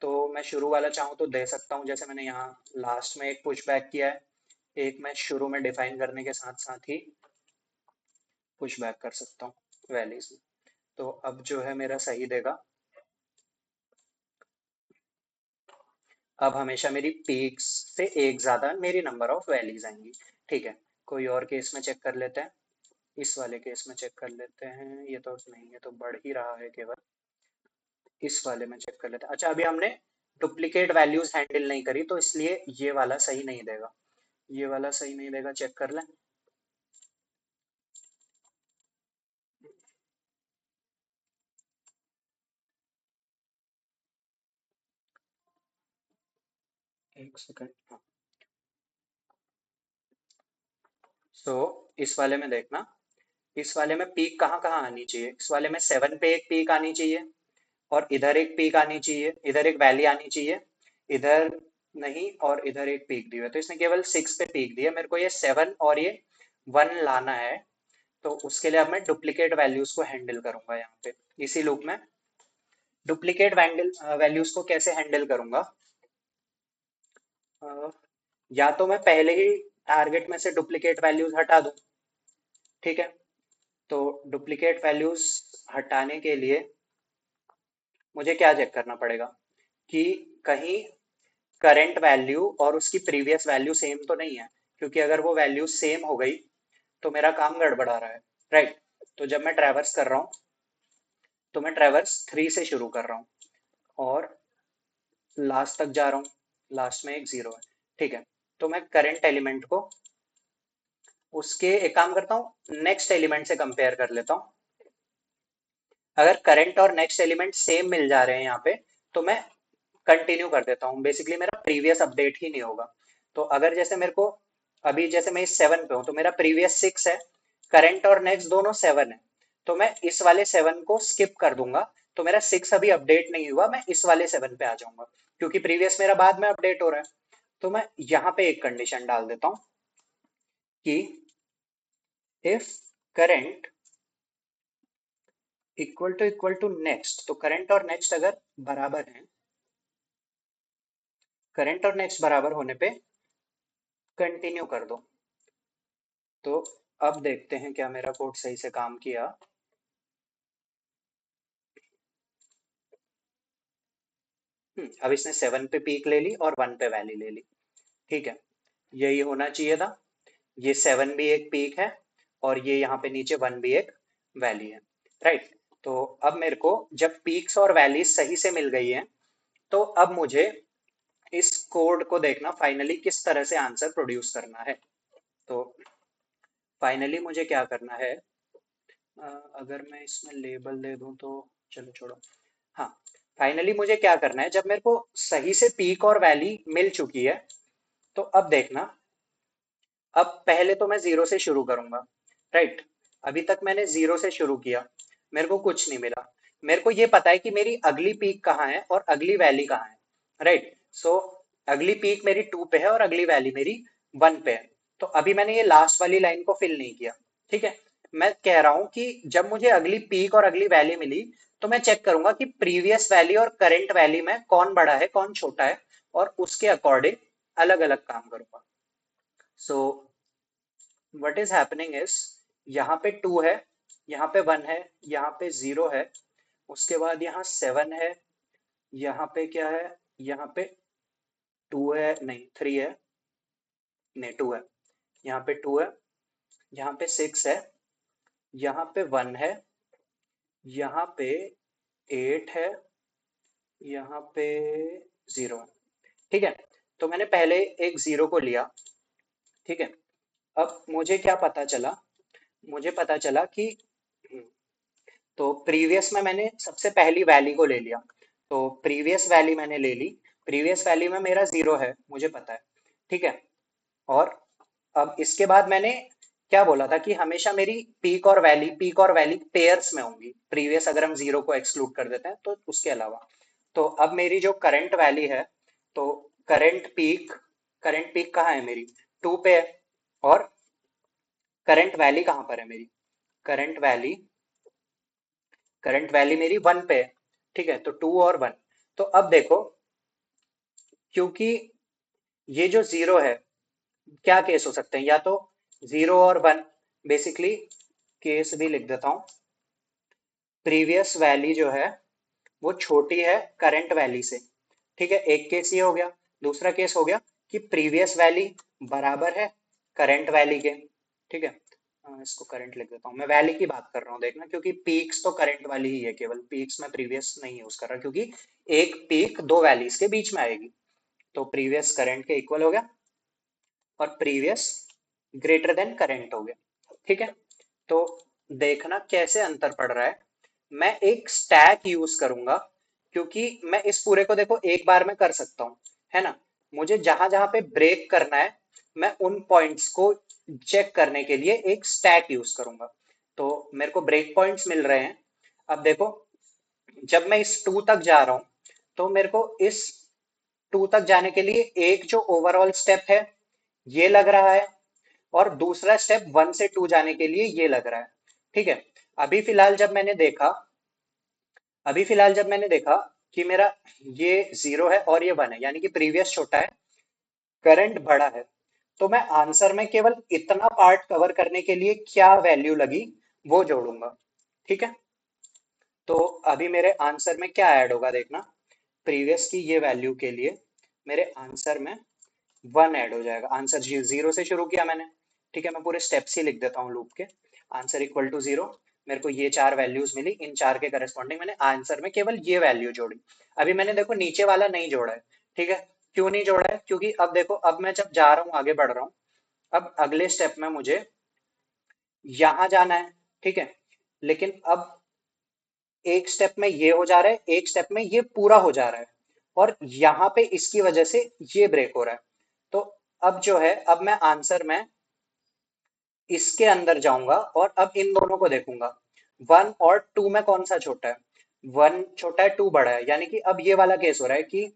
तो मैं शुरू वाला चाहूँ तो दे सकता हूँ, जैसे मैंने यहाँ लास्ट में एक पुश बैक किया है, एक मैं शुरू में डिफाइन करने के साथ साथ ही पुश बैक कर सकता हूँ वैल्यूज में। तो अब जो है मेरा सही देगा। अब हमेशा मेरी पीक्स से एक ज्यादा मेरी नंबर ऑफ वैलीज आएंगी। ठीक है। कोई और केस में चेक कर लेते हैं। इस वाले केस में चेक कर लेते हैं, ये तो नहीं, ये तो बढ़ ही रहा है केवल। इस वाले में चेक कर लेते हैं। अच्छा, अभी हमने डुप्लीकेट वैल्यूज हैंडल नहीं करी, तो इसलिए ये वाला सही नहीं देगा। ये वाला सही नहीं देगा, चेक कर लें। एक सेकंड, हाँ। सो इस वाले में देखना, इस वाले में पीक कहाँ कहाँ आनी चाहिए। इस वाले में 7 पे एक पीक आनी चाहिए और इधर एक पीक आनी चाहिए, इधर एक वैली आनी चाहिए, इधर नहीं, और इधर एक पीक दी हुई है। तो इसने केवल 6 पे पीक दिया, मेरे को ये 7 और ये 1 लाना है। तो उसके लिए अब मैं डुप्लीकेट वैल्यूज को हैंडल करूंगा यहाँ पे इसी लूप में। डुप्लीकेट वैल्यूज को कैसे हैंडल करूंगा? अ, या तो मैं पहले ही टारगेट में से डुप्लीकेट वैल्यूज हटा दूं। ठीक है। तो डुप्लीकेट वैल्यूज हटाने के लिए मुझे क्या चेक करना पड़ेगा कि कहीं करंट वैल्यू और उसकी प्रीवियस वैल्यू सेम तो नहीं है, क्योंकि अगर वो वैल्यू सेम हो गई तो मेरा काम गड़बड़ा रहा है, राइट। तो जब मैं ट्रैवर्स कर रहा हूँ तो मैं ट्रैवर्स 3 से शुरू कर रहा हूँ और लास्ट तक जा रहा हूँ, लास्ट में एक जीरो है, ठीक है। तो मैं करंट एलिमेंट को उसके एक काम करता हूँ, नेक्स्ट एलिमेंट से कंपेयर कर लेता हूँ। अगर करंट और नेक्स्ट एलिमेंट सेम मिल जा रहे हैं यहाँ पे, तो मैं कंटिन्यू कर देता हूँ, बेसिकली मेरा प्रीवियस अपडेट ही नहीं होगा। तो अगर जैसे मेरे को अभी जैसे मैं इस 7 पे हूँ तो मेरा प्रीवियस 6 है, करंट और नेक्स्ट दोनों 7 है, तो मैं इस वाले 7 को स्किप कर दूंगा। तो मेरा 6 अभी अपडेट नहीं हुआ, मैं इस वाले 7 पे आ जाऊंगा, क्योंकि प्रीवियस मेरा बाद में अपडेट हो रहा है। तो मैं यहाँ पे एक कंडीशन डाल देता हूँ कि if current equal to next, तो करंट और नेक्स्ट अगर बराबर है, करंट और नेक्स्ट बराबर होने पे कंटिन्यू कर दो। तो अब देखते हैं क्या मेरा कोड सही से काम किया। अब इसने 7 पे पीक ले ली और 1 पे वैली ले ली, ठीक है। यही होना चाहिए था, ये 7 भी एक पीक है और ये यहाँ पे नीचे 1 भी एक वैली है, राइट। तो अब मेरे को जब पीक्स और वैलीज सही से मिल गई हैं, तो अब मुझे इस कोड को देखना फाइनली किस तरह से आंसर प्रोड्यूस करना है। तो फाइनली मुझे क्या करना है, अगर मैं इसमें लेबल दे दूं तो, चलो छोड़ो। हाँ, फाइनली मुझे क्या करना है, जब मेरे को सही से पीक और वैली मिल चुकी है, तो अब देखना, अब पहले तो मैं जीरो से शुरू करूंगा, राइट। अभी तक मैंने जीरो से शुरू किया, मेरे को कुछ नहीं मिला। मेरे को ये पता है कि मेरी अगली पीक कहाँ है और अगली वैली कहाँ है, राइट। सो अगली पीक मेरी 2 पे है और अगली वैली मेरी 1 पे है। तो अभी मैंने ये लास्ट वाली लाइन को फिल नहीं किया, ठीक है। मैं कह रहा हूं कि जब मुझे अगली पीक और अगली वैली मिली, तो मैं चेक करूंगा कि प्रीवियस वैली और करंट वैली में कौन बड़ा है कौन छोटा है, और उसके अकॉर्डिंग अलग अलग काम करूंगा। So what is happening is, यहाँ पे 2 है, यहाँ पे 1 है, यहाँ पे 0 है, उसके बाद यहाँ 7 है, यहाँ पे क्या है, यहाँ पे 2 है, नहीं 3 है, नहीं 2 है, यहाँ पे 2 है, यहाँ पे 6 है, यहाँ पे 1 है, यहाँ पे 8 है, यहाँ पे 0 है, ठीक है। तो मैंने पहले एक 0 को लिया, ठीक है। अब मुझे क्या पता चला, मुझे पता चला कि तो प्रीवियस में मैंने सबसे पहली वैली को ले लिया, तो प्रीवियस वैली मैंने ले ली, प्रीवियस वैली में मेरा 0 है, मुझे पता है, ठीक है। और अब इसके बाद मैंने क्या बोला था कि हमेशा मेरी पीक और वैली पेयर्स में होंगी, प्रीवियस अगर हम 0 को एक्सक्लूड कर देते हैं तो उसके अलावा। तो अब मेरी जो करंट वैली है, तो करंट पीक कहाँ है मेरी, 2 पे है, और करंट वैली कहाँ पर है मेरी, करंट वैली करंट वैली मेरी 1 पे है, ठीक है। तो 2 और 1, तो अब देखो, क्योंकि ये जो 0 है, क्या केस हो सकते हैं, या तो 0 और 1, बेसिकली केस भी लिख देता हूं, प्रीवियस वैली जो है वो छोटी है करंट वैली से, ठीक है। एक केस ये हो गया। दूसरा केस हो गया कि प्रीवियस वैली बराबर है करंट वैली के, ठीक है। इसको करंट लिख देता हूँ, मैं वैली की बात कर रहा हूँ देखना, क्योंकि पीक्स तो करंट वाली ही है, केवल पीक्स में प्रीवियस नहीं यूज कर रहा, क्योंकि एक पीक दो वैलीज के बीच में आएगी। तो प्रीवियस करंट के इक्वल हो गया और प्रीवियस ग्रेटर देन करंट हो गया, ठीक है। तो देखना कैसे अंतर पड़ रहा है, मैं एक स्टैक यूज करूंगा, क्योंकि मैं इस पूरे को देखो एक बार में कर सकता हूँ, है ना। मुझे जहां जहां पे ब्रेक करना है, मैं उन पॉइंट्स को चेक करने के लिए एक स्टैक यूज करूंगा। तो मेरे को ब्रेक पॉइंट्स मिल रहे हैं। अब देखो, जब मैं इस 2 तक जा रहा हूं, तो मेरे को इस 2 तक जाने के लिए एक जो ओवरऑल स्टेप है ये लग रहा है, और दूसरा स्टेप 1 से 2 जाने के लिए ये लग रहा है, ठीक है। अभी फिलहाल जब मैंने देखा अभी फिलहाल जब मैंने देखा कि मेरा ये 0 है और ये 1 है, यानी कि प्रीवियस छोटा है, करंट बड़ा है, तो मैं आंसर में केवल इतना पार्ट कवर करने के लिए क्या वैल्यू लगी वो जोड़ूंगा, ठीक है। तो अभी मेरे आंसर में क्या ऐड होगा देखना, प्रीवियस की ये वैल्यू के लिए मेरे आंसर में 1 ऐड हो जाएगा। आंसर 0 से शुरू किया मैंने, ठीक है। मैं पूरे स्टेप्स ही लिख देता हूँ लूप के, आंसर इक्वल टू 0, मेरे को ये चार वैल्यूज मिली, इन चार के करस्पॉन्डिंग मैंने आंसर में केवल ये वैल्यू जोड़ी। अभी मैंने देखो नीचे वाला नहीं जोड़ा है, ठीक है। क्यों नहीं जोड़ा है? क्योंकि अब देखो, अब मैं जब जा रहा हूँ आगे बढ़ रहा हूँ, अब अगले स्टेप में मुझे यहाँ जाना है, ठीक है। लेकिन अब एक स्टेप में ये हो जा रहा है, एक स्टेप में ये पूरा हो जा रहा है, और यहाँ पे इसकी वजह से ये ब्रेक हो रहा है। तो अब जो है, अब मैं आंसर में इसके अंदर जाऊंगा और अब इन दोनों को देखूंगा, वन और टू में कौन सा छोटा है। वन छोटा है, टू बड़ा है, यानी कि अब ये वाला केस हो रहा है कि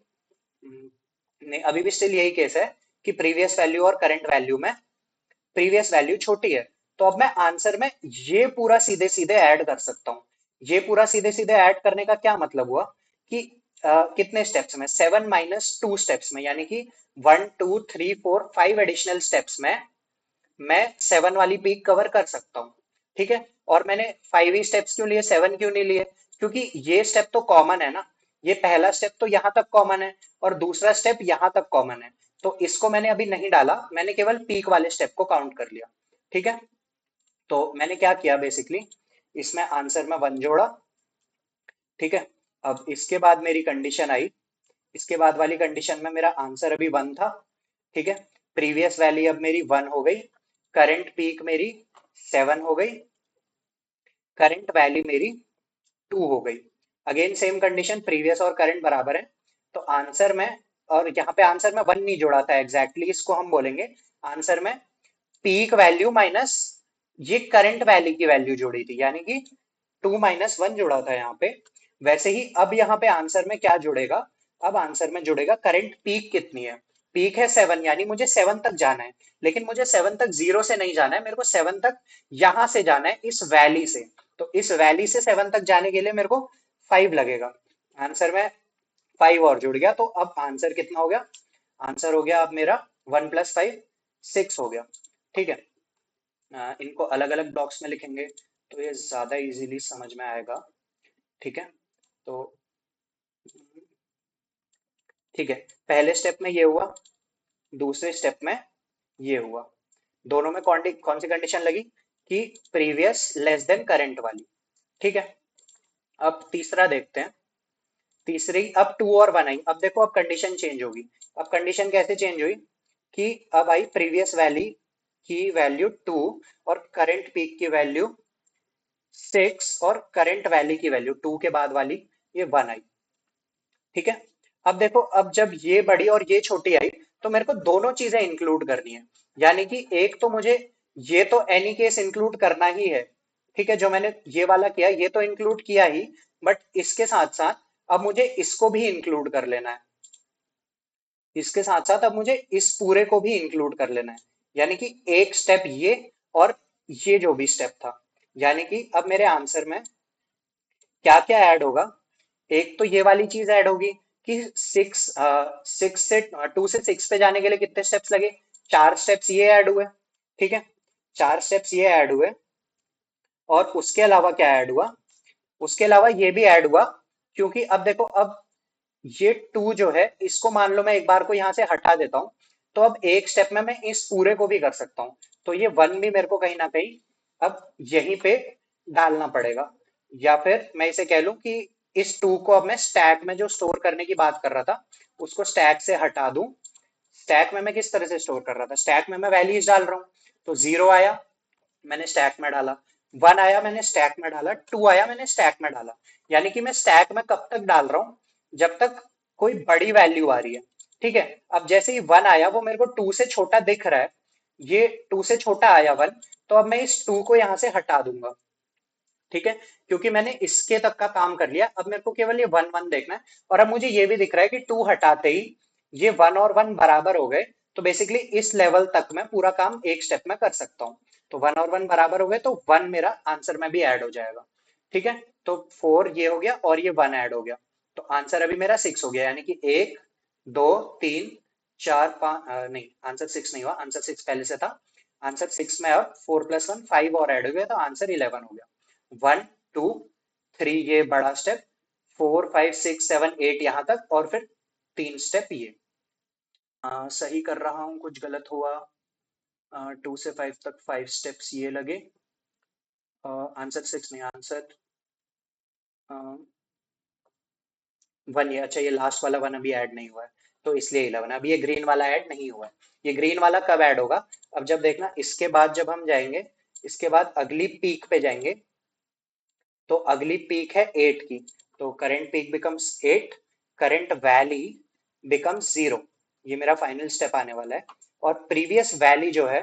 नहीं, अभी भी स्टिल यही केस है कि प्रीवियस वैल्यू और करंट वैल्यू में प्रीवियस वैल्यू छोटी है। तो अब मैं आंसर में ये पूरा सीधे सीधे ऐड कर सकता हूँ। ये पूरा सीधे सीधे ऐड करने का क्या मतलब हुआ कि कितने स्टेप्स में, 7 - 2 स्टेप्स में, यानी कि 1 2 3 4 5 एडिशनल स्टेप्स में मैं 7 वाली पीक कवर कर सकता हूँ, ठीक है। और मैंने 5 ही स्टेप्स क्यों लिए, 7 क्यों नहीं लिए? क्योंकि ये स्टेप तो कॉमन है ना, ये पहला स्टेप तो यहाँ तक कॉमन है और दूसरा स्टेप यहाँ तक कॉमन है। तो इसको मैंने अभी नहीं डाला, मैंने केवल पीक वाले स्टेप को काउंट कर लिया, ठीक है। तो मैंने क्या किया बेसिकली, इसमें आंसर में वन जोड़ा, ठीक है। अब इसके बाद मेरी कंडीशन आई, इसके बाद वाली कंडीशन में मेरा आंसर अभी वन था, ठीक है। प्रीवियस वैल्यू अब मेरी वन हो गई, करंट पीक मेरी 7 हो गई, करंट वैल्यू मेरी 2 हो गई। अगेन सेम कंडीशन, प्रीवियस और करंट बराबर है। तो आंसर में, और यहाँ पे आंसर में वन नहीं जोड़ा था एग्जैक्टली, इसको हम बोलेंगे आंसर में पीक वैल्यू माइनस ये करंट वैल्यू की वैल्यू जोड़ी थी, यानी कि 2 - 1 जोड़ा था यहाँ पे। वैसे ही अब यहाँ पे आंसर में क्या जुड़ेगा, अब आंसर में जुड़ेगा करंट पीक कितनी है। पीक है 7, यानी मुझे 7 तक जाना है, लेकिन मुझे 7 तक जीरो से नहीं जाना है, मेरे को 7 तक यहां से जाना है, इस वैली से। तो इस वैली से 7 तक जाने के लिए मेरे को 5 लगेगा। आंसर में 5 और जुड़ गया, तो अब आंसर कितना हो गया, आंसर हो गया अब मेरा 1 + 5 6 हो गया, ठीक है। इनको अलग अलग ब्लॉक्स में लिखेंगे तो ये ज्यादा इजीली समझ में आएगा, ठीक है। तो ठीक है, पहले स्टेप में ये हुआ, दूसरे स्टेप में ये हुआ, दोनों में कौन सी कंडीशन लगी कि प्रीवियस लेस देन करंट वाली, ठीक है। अब तीसरा देखते हैं, तीसरी अब टू और वन आई, अब देखो अब कंडीशन चेंज होगी। अब कंडीशन कैसे चेंज हुई कि अब आई प्रीवियस वैल्यू की वैल्यू 2 और करंट पीक की वैल्यू 6 और करंट वैल्यू की वैल्यू 2 के बाद वाली ये 1 आई, ठीक है। अब देखो, अब जब ये बड़ी और ये छोटी आई, तो मेरे को दोनों चीजें इंक्लूड करनी है, यानी कि एक तो मुझे ये तो एनी केस इंक्लूड करना ही है, ठीक है। जो मैंने ये वाला किया ये तो इंक्लूड किया ही, बट इसके साथ साथ अब मुझे इसको भी इंक्लूड कर लेना है, इसके साथ साथ अब मुझे इस पूरे को भी इंक्लूड कर लेना है, यानी कि एक स्टेप ये और ये जो भी स्टेप था, यानी कि अब मेरे आंसर में क्या क्या ऐड होगा। एक तो ये वाली चीज ऐड होगी कि सिक्स से 2 से 6 पे जाने के लिए कितने स्टेप्स लगे, 4 स्टेप्स ये ऐड हुए, ठीक है। 4 स्टेप्स ये ऐड हुए, और उसके अलावा क्या ऐड हुआ, उसके अलावा ये भी ऐड हुआ, क्योंकि अब देखो, अब ये 2 जो है इसको मान लो मैं एक बार को यहां से हटा देता हूं, तो अब एक स्टेप में मैं इस पूरे को भी कर सकता हूं। तो ये वन भी मेरे को कहीं ना कहीं अब यहीं पे डालना पड़ेगा, या फिर मैं इसे कह लूं कि इस 2 को अब मैं स्टैक में जो स्टोर करने की बात कर रहा था उसको स्टैक से हटा दूं। स्टैक में मैं किस तरह से स्टोर कर रहा था, स्टैक में मैं वैल्यूज डाल रहा हूँ। तो 0 आया, मैंने स्टैक में डाला, 1 आया मैंने स्टैक में डाला, 2 आया मैंने स्टैक में डाला। यानी कि मैं स्टैक में कब तक डाल रहा हूँ, जब तक कोई बड़ी वैल्यू आ रही है, ठीक है। अब जैसे ही 1 आया वो मेरे को 2 से छोटा दिख रहा है, ये 2 से छोटा आया 1, तो अब मैं इस 2 को यहां से हटा दूंगा, ठीक है। क्योंकि मैंने इसके तक का काम कर लिया, अब मेरे को केवल ये 1 1 देखना है। और अब मुझे ये भी दिख रहा है कि 2 हटाते ही ये 1 और 1 बराबर हो गए, तो बेसिकली इस लेवल तक मैं पूरा काम एक स्टेप में कर सकता हूँ। तो 1 और 1 बराबर हो गए, तो 1 मेरा आंसर में भी ऐड हो जाएगा, ठीक है। तो 4 ये हो गया और ये 1 ऐड हो गया, तो आंसर अभी मेरा 6 हो गया, यानी कि 1 2 3 4 5, नहीं आंसर 6 नहीं हुआ, आंसर 6 पहले से था। आंसर 6 में अब 4 + 1 5 और ऐड हो गया, तो आंसर 11 हो गया। 1 2 3 ये बड़ा स्टेप, 4 5 6 7 8 यहाँ तक, और फिर 3 स्टेप ये। सही कर रहा हूँ, कुछ गलत हुआ? 2 से 5 तक 5 स्टेप्स ये लगे, आंसर 6 नहीं, आंसर 1। ये अच्छा, ये लास्ट वाला 1 अभी ऐड नहीं हुआ है, तो इसलिए 11। अभी ये ग्रीन वाला ऐड नहीं हुआ है। ये ग्रीन वाला कब ऐड होगा? अब जब देखना, इसके बाद जब हम जाएंगे, इसके बाद अगली पीक पे जाएंगे, तो अगली पीक है 8 की। तो current peak becomes 8, current valley becomes 0। ये मेरा फाइनल स्टेप आने वाला है। और प्रीवियस वैली जो है,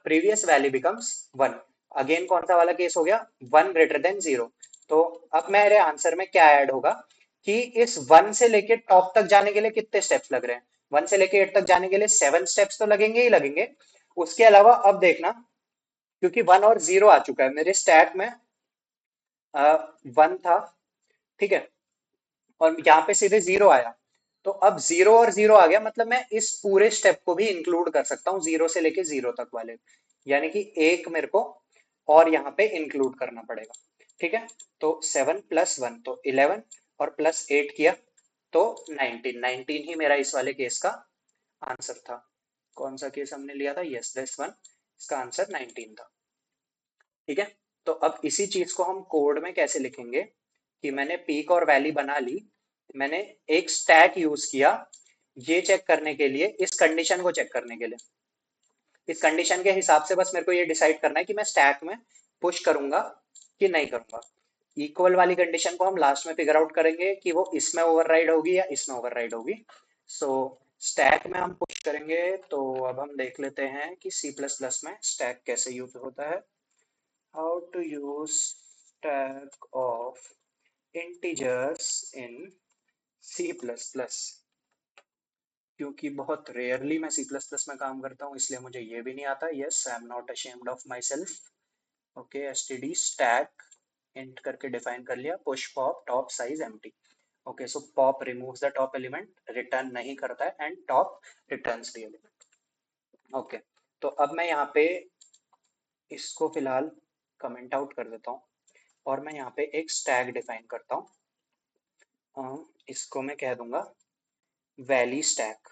प्रीवियस वैली बिकम्स 1। अगेन कौन सा वाला केस हो गया? 1 ग्रेटर देन 0। तो अब मेरे आंसर में क्या ऐड होगा कि इस 1 से लेके टॉप तक जाने के लिए कितने स्टेप्स लग रहे हैं? 1 से लेके 8 तक जाने के लिए 7 स्टेप्स तो लगेंगे ही लगेंगे। उसके अलावा अब देखना, क्योंकि 1 और 0 आ चुका है मेरे स्टैक में, 1 था, ठीक है, और यहाँ पे सीधे 0 आया। तो अब 0 और 0 आ गया, मतलब मैं इस पूरे स्टेप को भी इंक्लूड कर सकता हूँ, 0 से लेके 0 तक वाले। यानी कि एक मेरे को और यहाँ पे इंक्लूड करना पड़ेगा। ठीक है, तो 7 + 1 तो 11, और +8 किया तो 19। ही मेरा इस वाले केस का आंसर था। कौन सा केस हमने लिया था? Yes, this one. इसका आंसर 19 था। ठीक है, तो अब इसी चीज को हम कोड में कैसे लिखेंगे कि मैंने पीक और वैली बना ली, मैंने एक स्टैक यूज किया ये चेक करने के लिए, इस कंडीशन को चेक करने के लिए। इस कंडीशन के हिसाब से बस मेरे को ये डिसाइड करना है कि मैं स्टैक में पुश करूंगा कि नहीं करूंगा। इक्वल वाली कंडीशन को हम लास्ट में फिगर आउट करेंगे कि वो इसमें ओवरराइड होगी या इसमें ओवरराइड होगी। सो स्टैक में हम पुश करेंगे, तो अब हम देख लेते हैं कि सी प्लस प्लस में स्टैक कैसे यूज होता है। How to use stack of integers in C++। क्योंकि बहुत रेयरली मैं C++ में काम करता हूँ, इसलिए मुझे ये भी नहीं आता। Yes, I am not ashamed of my self. Okay, std stack int करके डिफाइन कर लिया, push pop top size empty. Okay, so pop removes the top element, return नहीं करता है, and top returns the element. Okay, तो अब मैं यहाँ पे इसको फिलहाल कमेंट आउट कर देता हूँ, और मैं यहाँ पे एक स्टैक डिफाइन करता हूँ। इसको मैं कह दूंगा वैली स्टैक।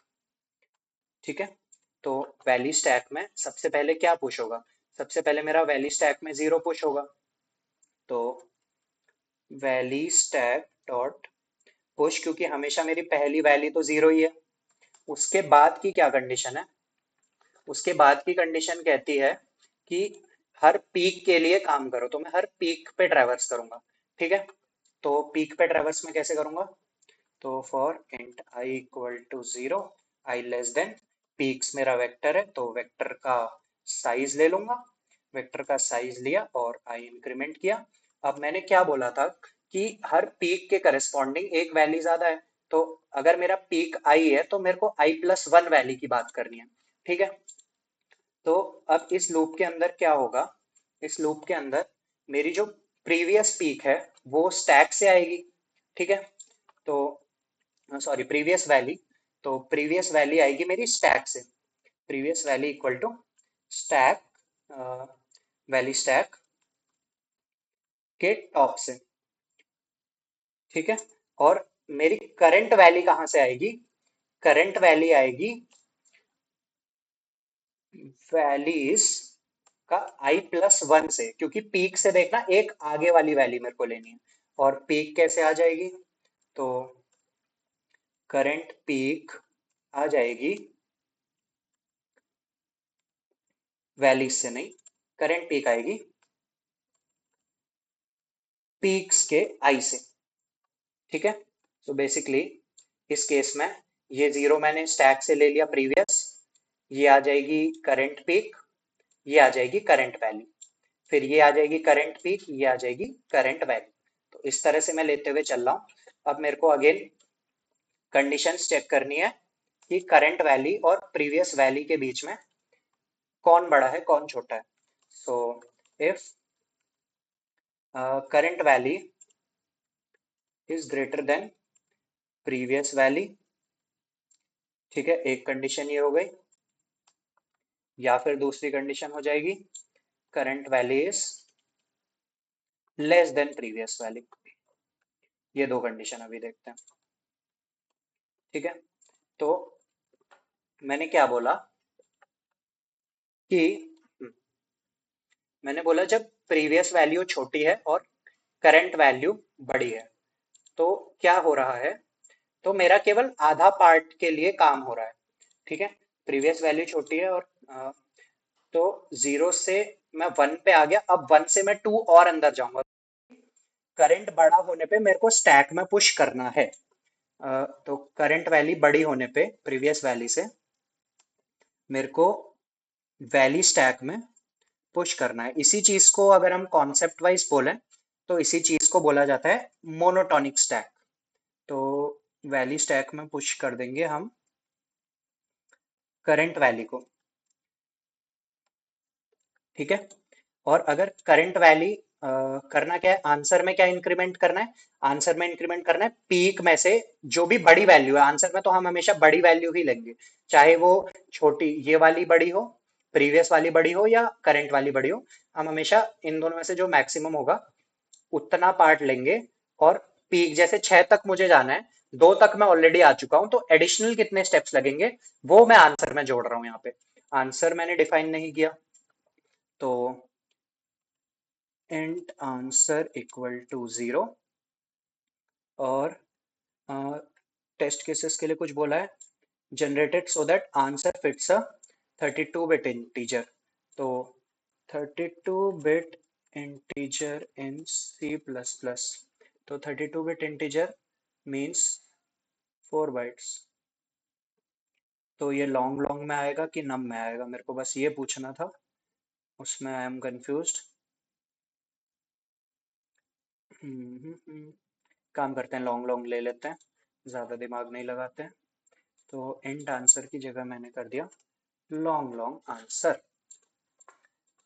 ठीक है, तो वैली स्टैक में सबसे पहले क्या पुश होगा? सबसे पहले मेरा वैली स्टैक में 0 पुश होगा, तो वैली स्टैक डॉट पुश, क्योंकि हमेशा मेरी पहली वैली तो 0 ही है। उसके बाद की क्या कंडीशन है? उसके बाद की कंडीशन कहती है कि हर पीक के लिए काम करो, तो मैं हर पीक पे ट्रैवर्स करूंगा। ठीक है, तो पीक पे ट्रैवर्स में कैसे करूंगा? तो for int i equal to 0, i less than, peaks मेरा वेक्टर है तो वेक्टर का साइज ले लूंगा। वेक्टर का साइज लिया और आई इंक्रीमेंट किया। अब मैंने क्या बोला था कि हर पीक के करस्पॉन्डिंग एक वैल्यू ज्यादा है। तो अगर मेरा पीक आई है तो मेरे को i+1 वैल्यू की बात करनी है। ठीक है, तो अब इस लूप के अंदर क्या होगा? इस लूप के अंदर मेरी जो प्रीवियस पीक है वो स्टैक से आएगी। ठीक है, तो सॉरी, प्रीवियस वैली, तो प्रीवियस वैली आएगी मेरी स्टैक से। Previous valley equal to stack, valley stack के टॉप से। ठीक है, और मेरी करंट वैली कहाँ से आएगी? करंट वैली आएगी वैलीज का i+1 से, क्योंकि पीक से देखना एक आगे वाली वैली मेरे को लेनी है। और पीक कैसे आ जाएगी? तो करंट पीक आ जाएगी वैलीज से नहीं, करंट पीक आएगी पीक्स के आई से। ठीक है, तो बेसिकली इस केस में ये 0 मैंने स्टैक से ले लिया प्रीवियस, ये आ जाएगी करंट पीक, ये आ जाएगी करंट वैल्यू, फिर ये आ जाएगी करंट पीक, ये आ जाएगी करंट वैल्यू। तो इस तरह से मैं लेते हुए चल रहा हूँ। अब मेरे को अगेन कंडीशंस चेक करनी है कि करंट वैली और प्रीवियस वैली के बीच में कौन बड़ा है कौन छोटा है। So if current valley is greater than previous valley, ठीक है, एक कंडीशन ये हो गई। या फिर दूसरी कंडीशन हो जाएगी current valley is less than previous valley. ये दो कंडीशन अभी देखते हैं। ठीक है, तो मैंने क्या बोला कि मैंने बोला जब प्रीवियस वैल्यू छोटी है और करंट वैल्यू बड़ी है, तो क्या हो रहा है, तो मेरा केवल आधा पार्ट के लिए काम हो रहा है। ठीक है, प्रीवियस वैल्यू छोटी है और तो जीरो से मैं वन पे आ गया, अब वन से मैं टू और अंदर जाऊंगा। करंट बड़ा होने पे मेरे को स्टैक में पुश करना है। तो करंट वैल्यू बड़ी होने पे प्रीवियस वैल्यू से मेरे को वैल्यू स्टैक में पुश करना है। इसी चीज को अगर हम कॉन्सेप्ट वाइज बोलें तो इसी चीज को बोला जाता है मोनोटोनिक स्टैक। तो वैल्यू स्टैक में पुश कर देंगे हम करंट वैल्यू को। ठीक है, और अगर करंट वैल्यू करना क्या है, आंसर में क्या इंक्रीमेंट करना है, आंसर में इंक्रीमेंट करना है पीक में से जो भी बड़ी वैल्यू है। आंसर में तो हम हमेशा बड़ी वैल्यू ही लेंगे, चाहे वो छोटी ये वाली बड़ी हो, प्रीवियस वाली बड़ी हो या करंट वाली बड़ी हो, हम हमेशा इन दोनों में से जो मैक्सिमम होगा उतना पार्ट लेंगे। और पीक जैसे 6 तक मुझे जाना है, 2 तक मैं ऑलरेडी आ चुका हूं, तो एडिशनल कितने स्टेप्स लगेंगे वो मैं आंसर में जोड़ रहा हूं। यहाँ पे आंसर मैंने डिफाइन नहीं किया, तो int आंसर इक्वल टू 0। और टेस्ट केसेस के लिए कुछ बोला है, generated so that answer fits a 32 bit integer. तो 32 bit integer in C plus plus, तो 32 बिट इंटीजर मीन्स 4 बाइट्स। तो ये लॉन्ग लॉन्ग में आएगा कि नम में आएगा, मेरे को बस ये पूछना था, उसमें आई एम कंफ्यूज्ड। काम करते हैं, लॉन्ग लॉन्ग ले लेते हैं, ज़्यादा दिमाग नहीं लगाते हैं। तो एंड आंसर की जगह मैंने कर दिया लॉन्ग लॉन्ग आंसर।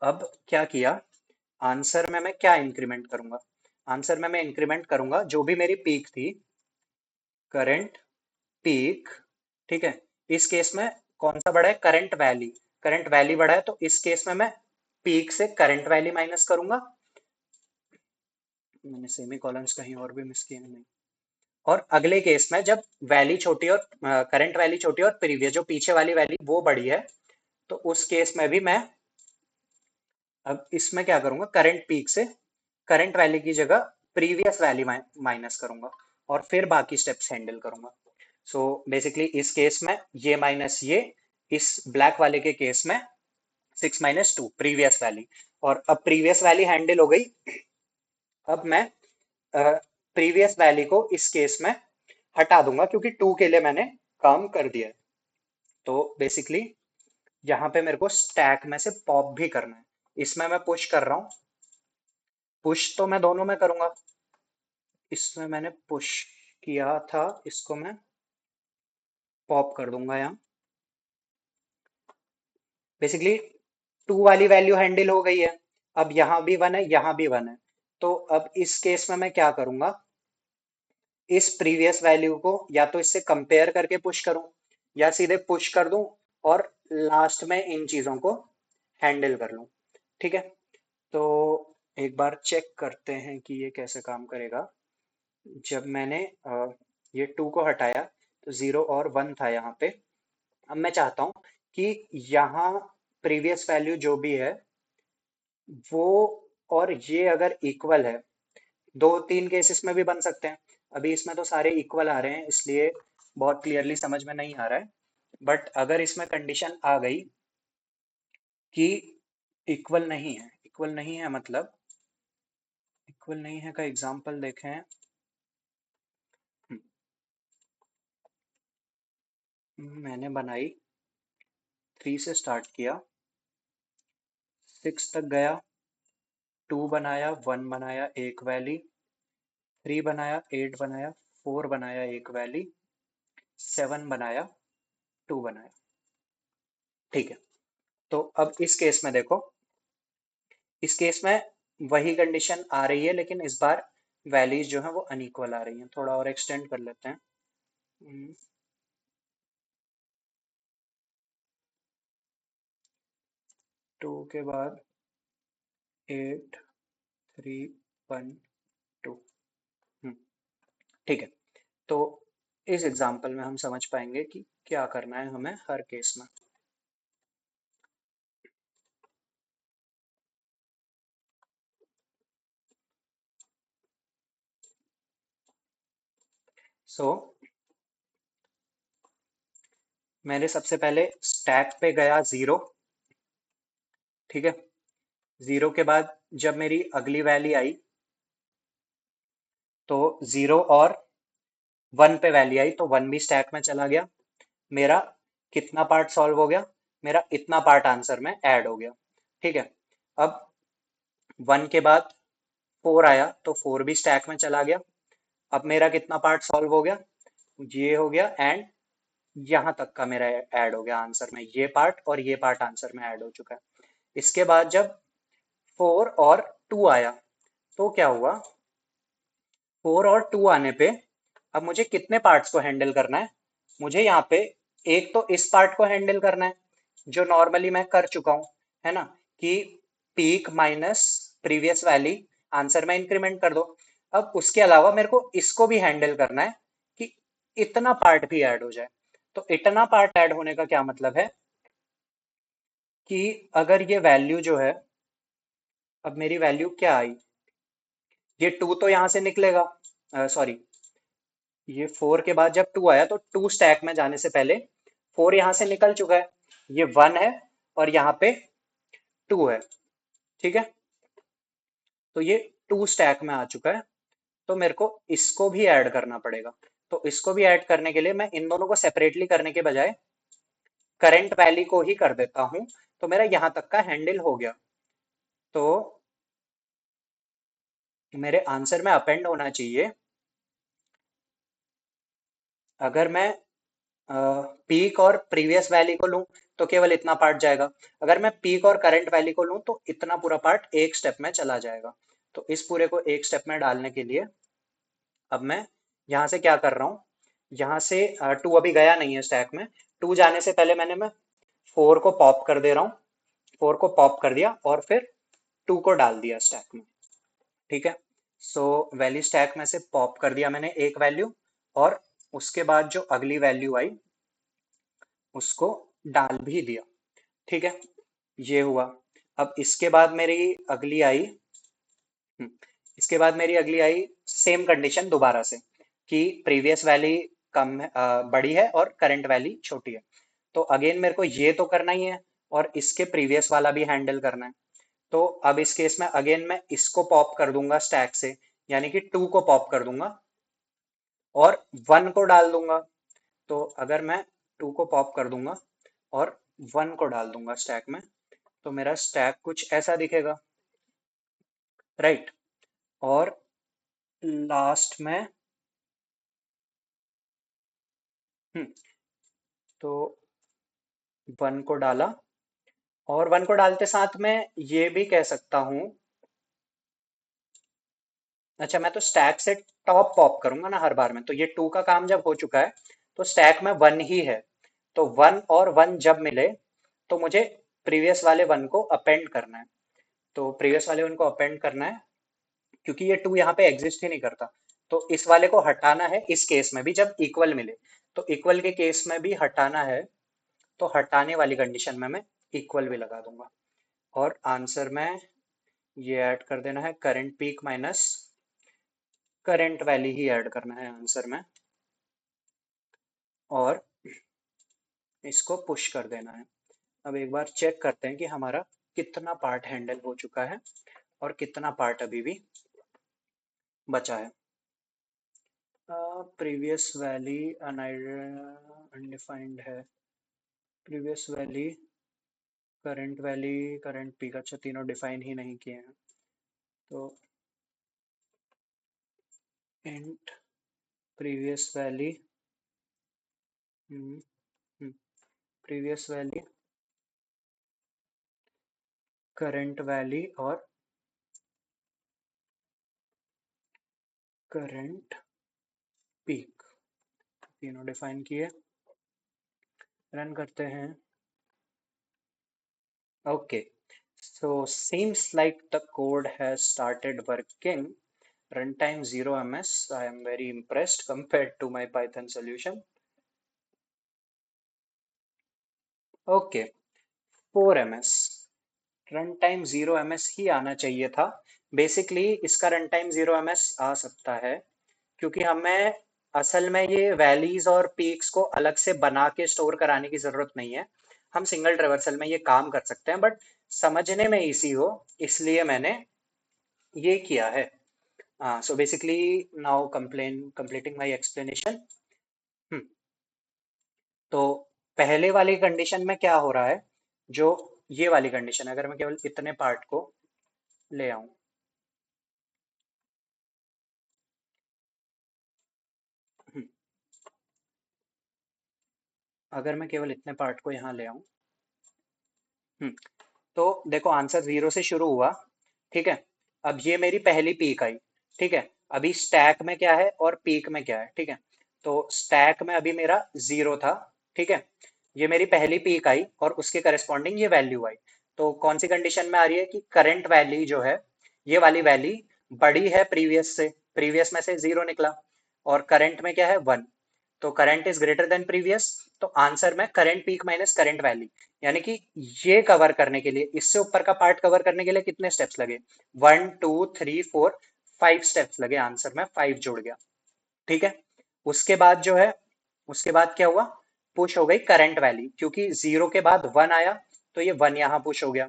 अब क्या किया, आंसर में मैं क्या इंक्रीमेंट करूंगा, आंसर में मैं इंक्रीमेंट करूंगा जो भी मेरी पीक थी, करंट पीक। ठीक है, इस केस में कौन सा बड़ा है, करंट वैल्यू। करंट वैल्यू बड़ा है तो इस केस में मैं पीक से करंट वैल्यू माइनस करूंगा। मैंने सेमी कॉलम्स कहीं और भी मिस किए हैं, नहीं। और अगले केस में जब वैल्यू छोटी और करंट वैल्यू छोटी और प्रीवियस जो पीछे वाली वैल्यू वो बड़ी है, तो उस केस में भी मैं अब इसमें क्या करूंगा, करंट पीक से करंट वैल्यू की जगह प्रीवियस वैल्यू माइनस करूंगा और फिर बाकी स्टेप्स हैंडल करूंगा। सो बेसिकली इस केस में ये माइनस ये, इस ब्लैक वाले के केस में 6 - 2 प्रीवियस वैल्यू। और अब प्रीवियस वैल्यू हैंडल हो गई। अब मैं प्रीवियस वैल्यू को इस केस में हटा दूंगा क्योंकि टू के लिए मैंने काम कर दिया है। तो बेसिकली यहाँ पे मेरे को स्टैक में से पॉप भी करना है, इसमें मैं पुश कर रहा हूँ। पुश तो मैं दोनों में करूंगा, इसमें मैंने पुश किया था, इसको मैं पॉप कर दूंगा यहाँ। बेसिकली टू वाली वैल्यू हैंडल हो गई है, अब यहाँ भी वन है यहाँ भी वन है। तो अब इस केस में मैं क्या करूंगा, इस प्रीवियस वैल्यू को या तो इससे कंपेयर करके पुश करूं या सीधे पुश कर दूं और लास्ट में इन चीजों को हैंडल कर लूं। ठीक है, तो एक बार चेक करते हैं कि ये कैसे काम करेगा। जब मैंने ये टू को हटाया तो जीरो और वन था यहाँ पे। अब मैं चाहता हूँ कि यहाँ प्रीवियस वैल्यू जो भी है वो और ये अगर इक्वल है, दो तीन केसेस में भी बन सकते हैं, अभी इसमें तो सारे इक्वल आ रहे हैं इसलिए बहुत क्लियरली समझ में नहीं आ रहा है। बट अगर इसमें कंडीशन आ गई कि इक्वल नहीं है, इक्वल नहीं है मतलब इक्वल नहीं है का एग्जांपल देखें। मैंने बनाई 3 से स्टार्ट किया, 6 तक गया, 2 बनाया, 1 बनाया एक वैली, 3 बनाया, 8 बनाया, 4 बनाया एक वैली, 7 बनाया, 2 बनाया। ठीक है, तो अब इस केस में देखो, इस केस में वही कंडीशन आ रही है लेकिन इस बार वैल्यूज जो है वो अनइक्वल आ रही हैं। थोड़ा और एक्सटेंड कर लेते हैं। 2 के बाद 8 3 1 2। ठीक है, तो इस एग्जांपल में हम समझ पाएंगे कि क्या करना है हमें हर केस में। सो मैंने सबसे पहले स्टैक पे गया 0। ठीक है, 0 के बाद जब मेरी अगली वैल्यू आई तो 0 और 1 पे वैल्यू आई तो 1 भी स्टैक में चला गया। मेरा कितना पार्ट सॉल्व हो गया? मेरा इतना पार्ट आंसर में ऐड हो गया। ठीक है, अब 1 के बाद 4 आया तो 4 भी स्टैक में चला गया। अब मेरा कितना पार्ट सॉल्व हो गया? ये हो गया एंड यहाँ तक का मेरा ऐड हो गया आंसर में, ये पार्ट और ये पार्ट आंसर में ऐड हो चुका है। इसके बाद जब 4 और 2 आया तो क्या हुआ? 4 और 2 आने पे अब मुझे कितने पार्ट्स को हैंडल करना है? मुझे यहाँ पे एक तो इस पार्ट को हैंडल करना है जो नॉर्मली मैं कर चुका हूँ, है ना, कि peak minus previous value answer में इंक्रीमेंट कर दो। अब उसके अलावा मेरे को इसको भी हैंडल करना है कि इतना पार्ट भी ऐड हो जाए। तो इतना पार्ट ऐड होने का क्या मतलब है कि अगर ये वैल्यू जो है, अब मेरी वैल्यू क्या आई, ये 2 तो यहां से निकलेगा, सॉरी, ये 4 के बाद जब 2 आया तो 2 स्टैक में जाने से पहले 4 यहां से निकल चुका है, ये 1 है और यहाँ पे 2 है। ठीक है, तो ये 2 स्टैक में आ चुका है, तो मेरे को इसको भी ऐड करना पड़ेगा। तो इसको भी ऐड करने के लिए मैं इन दोनों को सेपरेटली करने के बजाय करंट वैल्यू को ही कर देता हूं, तो मेरा यहां तक का हैंडल हो गया। तो मेरे आंसर में अपेंड होना चाहिए, अगर मैं पीक और प्रीवियस वैल्यू को लूं तो केवल इतना पार्ट जाएगा, अगर मैं पीक और करंट वैल्यू को लूं तो इतना पूरा पार्ट एक स्टेप में चला जाएगा। तो इस पूरे को एक स्टेप में डालने के लिए अब मैं यहाँ से क्या कर रहा हूँ, यहाँ से 2 अभी गया नहीं है स्टैक में, 2 जाने से पहले मैं 4 को पॉप कर दे रहा हूँ, 4 को पॉप कर दिया और फिर 2 को डाल दिया स्टैक में। ठीक है, सो वैल्यू स्टैक में से पॉप कर दिया मैंने एक वैल्यू, और उसके बाद जो अगली वैल्यू आई उसको डाल भी दिया। ठीक है, ये हुआ। अब इसके बाद मेरी अगली आई, हम्म, इसके बाद मेरी अगली आई सेम कंडीशन दोबारा से कि प्रीवियस वैल्यू बड़ी है और करंट वैल्यू छोटी है। तो अगेन मेरे को ये तो करना ही है और इसके प्रीवियस वाला भी हैंडल करना है। तो अब इस केस में अगेन मैं इसको पॉप कर दूंगा स्टैक से, यानी कि 2 को पॉप कर दूंगा और 1 को डाल दूंगा। तो अगर मैं 2 को पॉप कर दूंगा और 1 को डाल दूंगा स्टैक में, तो मेरा स्टैक कुछ ऐसा दिखेगा, राइट। और लास्ट में, हम्म, तो 1 को डाला, और 1 को डालते साथ में ये भी कह सकता हूं, अच्छा मैं तो स्टैक से टॉप पॉप करूंगा ना हर बार में, तो ये 2 का काम जब हो चुका है तो स्टैक में 1 ही है। तो 1 और 1 जब मिले तो मुझे प्रीवियस वाले 1 को अपेंड करना है। तो प्रीवियस वाले 1 को अपेंड करना है क्योंकि ये 2 यहाँ पे एग्जिस्ट ही नहीं करता। तो इस वाले को हटाना है इस केस में भी जब इक्वल मिले, तो इक्वल के केस में भी हटाना है, तो हटाने वाली कंडीशन में मैं इक्वल भी लगा दूंगा। और आंसर में ये ऐड कर देना है current peak minus current value ही ऐड करना है आंसर में, और इसको पुश कर देना है। अब एक बार चेक करते हैं कि हमारा कितना पार्ट हैंडल हो चुका है और कितना पार्ट अभी भी बचा है। प्रीवियस वैल्यू अनडिफाइंड है, previous value, current value, current peak, अच्छा तीनों डिफाइन ही नहीं किए हैं। तो int previous value, previous value, current value और करंट पीक, तीनों डिफाइन किए। रन करते हैं। Okay, so seems like the code has started working. Runtime 0 ms. I am very impressed compared to my Python solution. Okay, 4 ms. Runtime 0 ms ही आना चाहिए था। Basically इसका run time 0 ms आ सकता है क्योंकि हमें असल में ये वैलीज और पीक्स को अलग से बना के स्टोर कराने की जरूरत नहीं है। हम सिंगल ट्रेवर्सल में ये काम कर सकते हैं, बट समझने में इजी हो इसलिए मैंने ये किया है। So basically now completing my explanation. तो पहले वाली कंडीशन में क्या हो रहा है, जो ये वाली कंडीशन, अगर मैं केवल इतने पार्ट को ले आऊं, अगर मैं केवल इतने पार्ट को यहाँ ले आऊं, हम्म, तो देखो आंसर 0 से शुरू हुआ। ठीक है, अब ये मेरी पहली पीक आई। ठीक है, अभी स्टैक में क्या है और पीक में क्या है। ठीक है, तो स्टैक में अभी मेरा 0 था। ठीक है, ये मेरी पहली पीक आई और उसके करस्पॉन्डिंग ये वैल्यू आई। तो कौन सी कंडीशन में आ रही है कि करंट वैल्यू जो है, ये वाली वैल्यू बड़ी है प्रीवियस से, प्रीवियस में से 0 निकला, और करंट में क्या है 1, तो current is greater than previous. तो आंसर में current peak minus current value, यानी कि ये कवर करने के लिए, इससे ऊपर का पार्ट कवर करने के लिए कितने स्टेप्स लगे, 1 2 3 4 5 स्टेप्स लगे, आंसर में 5 जुड़ गया। ठीक है, उसके बाद जो है, उसके बाद क्या हुआ, पुश हो गई करंट वैल्यू, क्योंकि 0 के बाद 1 आया तो ये 1 यहां पुश हो गया।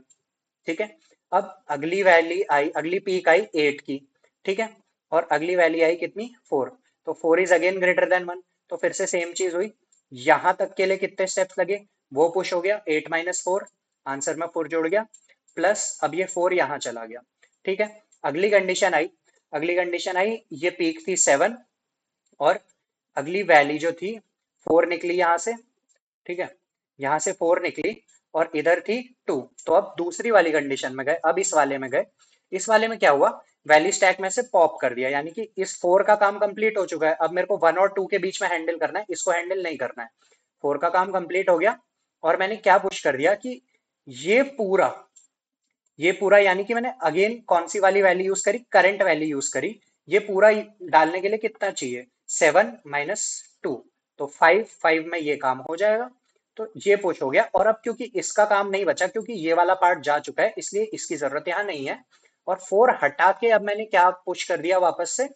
ठीक है, अब अगली वैल्यू आई, अगली पीक आई 8 की। ठीक है, और अगली वैल्यू आई कितनी, 4, तो 4 इज अगेन ग्रेटर देन 1, तो फिर से सेम चीज हुई। यहां तक के लिए कितने स्टेप्स लगे, वो पुश हो गया, 8 - 4, आंसर में 4 जोड़ गया, प्लस अब ये 4 यहां चला गया। ठीक है, अगली कंडीशन आई, अगली कंडीशन आई, ये पीक थी 7, और अगली वैल्यू जो थी 4 निकली यहां से। ठीक है, यहां से 4 निकली और इधर थी 2, तो अब दूसरी वाली कंडीशन में गए, अब इस वाले में गए। इस वाले में क्या हुआ, वैल्यू स्टैक में से पॉप कर दिया, यानी कि इस 4 का काम कंप्लीट हो चुका है, अब मेरे को 1 और 2 के बीच में हैंडल करना है, इसको हैंडल नहीं करना है। 4 का काम कंप्लीट हो गया, और मैंने क्या पुश कर दिया कि ये पूरा, ये पूरा, यानी कि मैंने अगेन कौन सी वाली वैल्यू यूज करी, करंट वैल्यू यूज करी। ये पूरा डालने के लिए कितना चाहिए, 7 - 2, तो 5 में ये काम हो जाएगा। तो ये पुश हो गया, और अब क्योंकि इसका काम नहीं बचा, क्योंकि ये वाला पार्ट जा चुका है, इसलिए इसकी जरूरत यहाँ नहीं है। और 4 हटा के अब मैंने क्या पुश कर दिया, वापस से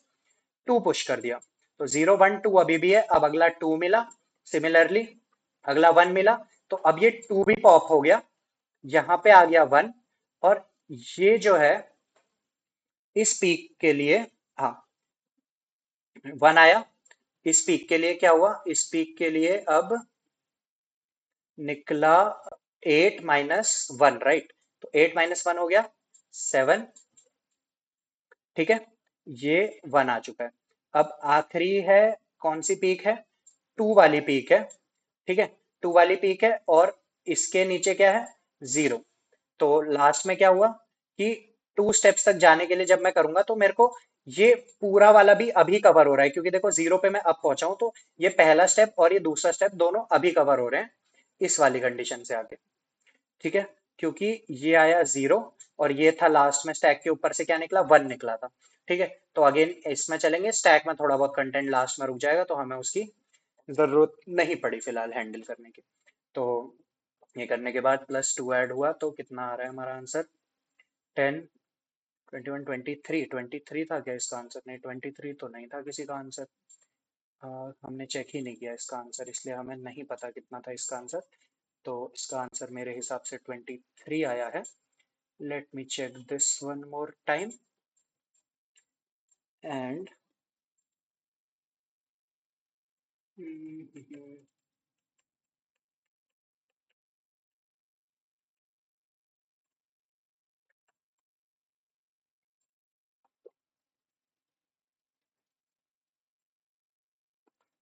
2 पुश कर दिया। तो 0 1 2 अभी भी है, अब अगला 2 मिला, सिमिलरली अगला 1 मिला, तो अब ये 2 भी पॉप हो गया, यहाँ पे आ गया 1, और ये जो है इस पीक के लिए, हाँ 1 आया। इस पीक के लिए क्या हुआ, इस पीक के लिए अब निकला 8 - 1, राइट, तो 8 - 1 हो गया 7। ठीक है, ये 1 आ चुका है। अब आखिरी है, कौन सी पीक है, 2 वाली पीक है। ठीक है, 2 वाली पीक है, और इसके नीचे क्या है, 0। तो लास्ट में क्या हुआ कि 2 स्टेप्स तक जाने के लिए जब मैं करूंगा, तो मेरे को ये पूरा वाला भी अभी कवर हो रहा है, क्योंकि देखो 0 पे मैं अब पहुंचा हूं, तो ये पहला स्टेप और ये दूसरा स्टेप दोनों अभी कवर हो रहे हैं इस वाली कंडीशन से आगे। ठीक है, क्योंकि ये आया 0, और ये था लास्ट में स्टैक के ऊपर से क्या निकला, 1 निकला था। ठीक है, तो अगेन इसमें चलेंगे, स्टैक में थोड़ा बहुत कंटेंट लास्ट में रुक जाएगा, तो हमें उसकी जरूरत नहीं पड़ी फिलहाल हैंडल करने की। तो ये करने के बाद +2 ऐड हुआ, तो कितना आ रहा है हमारा आंसर, 10 21 23, 23 था क्या इसका आंसर, नहीं 23 तो नहीं था किसी का आंसर। हमने चेक ही नहीं किया इसका आंसर, इसलिए हमें नहीं पता कितना था इसका आंसर। तो इसका आंसर मेरे हिसाब से 23 आया है। Let me check this one more time, and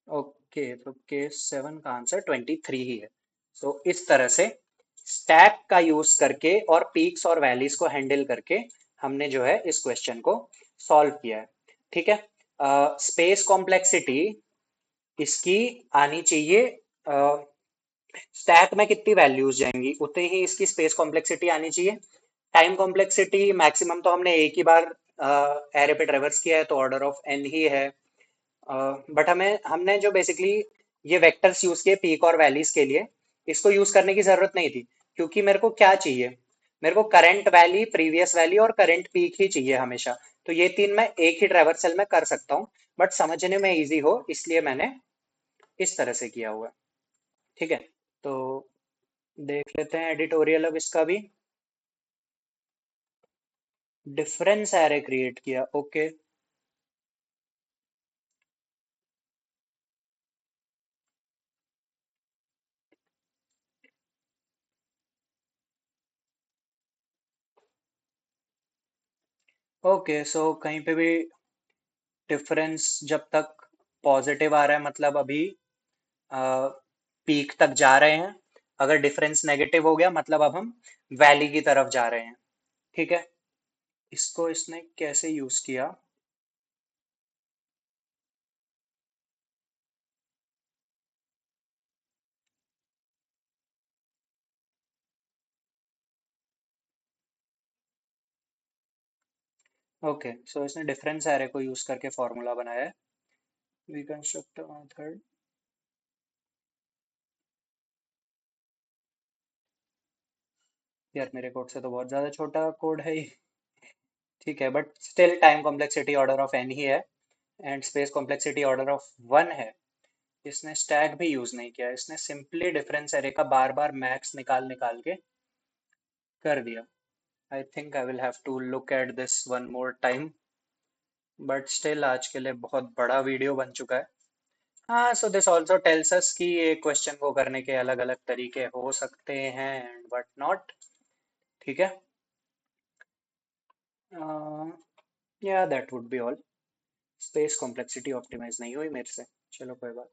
okay, तो केस 7 का आंसर 23 ही है। सो इस तरह से स्टैक का यूज करके और पीक्स और वैलीज को हैंडल करके हमने जो है इस क्वेश्चन को सॉल्व किया है। ठीक है, स्पेस कॉम्प्लेक्सिटी इसकी आनी चाहिए, स्टैक में कितनी वैल्यूज जाएंगी उतनी ही इसकी स्पेस कॉम्प्लेक्सिटी आनी चाहिए। टाइम कॉम्प्लेक्सिटी मैक्सिमम तो हमने एक ही बार एरे पे ट्रेवर्स किया है, तो ऑर्डर ऑफ एन ही है। बट हमें, हमने जो बेसिकली ये वेक्टर्स यूज किए पीक और वैलीज के लिए, इसको यूज करने की जरूरत नहीं थी, क्योंकि मेरे को क्या चाहिए, मेरे को करंट वैली, प्रीवियस वैली और करंट पीक ही चाहिए हमेशा। तो ये तीन मैं एक ही ट्रैवर्सल में कर सकता हूँ, बट समझने में इजी हो इसलिए मैंने इस तरह से किया हुआ है। ठीक है, तो देख लेते हैं एडिटोरियल अब इसका भी। डिफरेंस एरे क्रिएट किया, ओके। ओके, सो कहीं पे भी डिफरेंस जब तक पॉजिटिव आ रहा है मतलब अभी पीक तक जा रहे हैं। अगर डिफरेंस नेगेटिव हो गया मतलब अब हम वैली की तरफ जा रहे हैं। ठीक है, इसको इसने कैसे यूज किया। ओके, सो इसने डिफरेंस एरे को यूज करके फॉर्मूला बनाया है। We construct method. यार मेरे कोड से तो बहुत ज्यादा छोटा कोड है ये। ठीक है, but still time complexity order of N ही है, and space complexity order of one है। इसने स्टैक भी यूज नहीं किया, इसने सिंपली डिफरेंस एरे का बार बार मैक्स निकाल निकाल के कर दिया। I think I will have to look at this one more time, but still आज के लिए बहुत बड़ा वीडियो बन चुका है। हाँ, so this also tells us कि ये क्वेश्चन को करने के अलग अलग तरीके हो सकते हैं एंड बट नॉट। ठीक है, या that would be all. Space complexity optimize नहीं हुई मेरे से, चलो कोई बात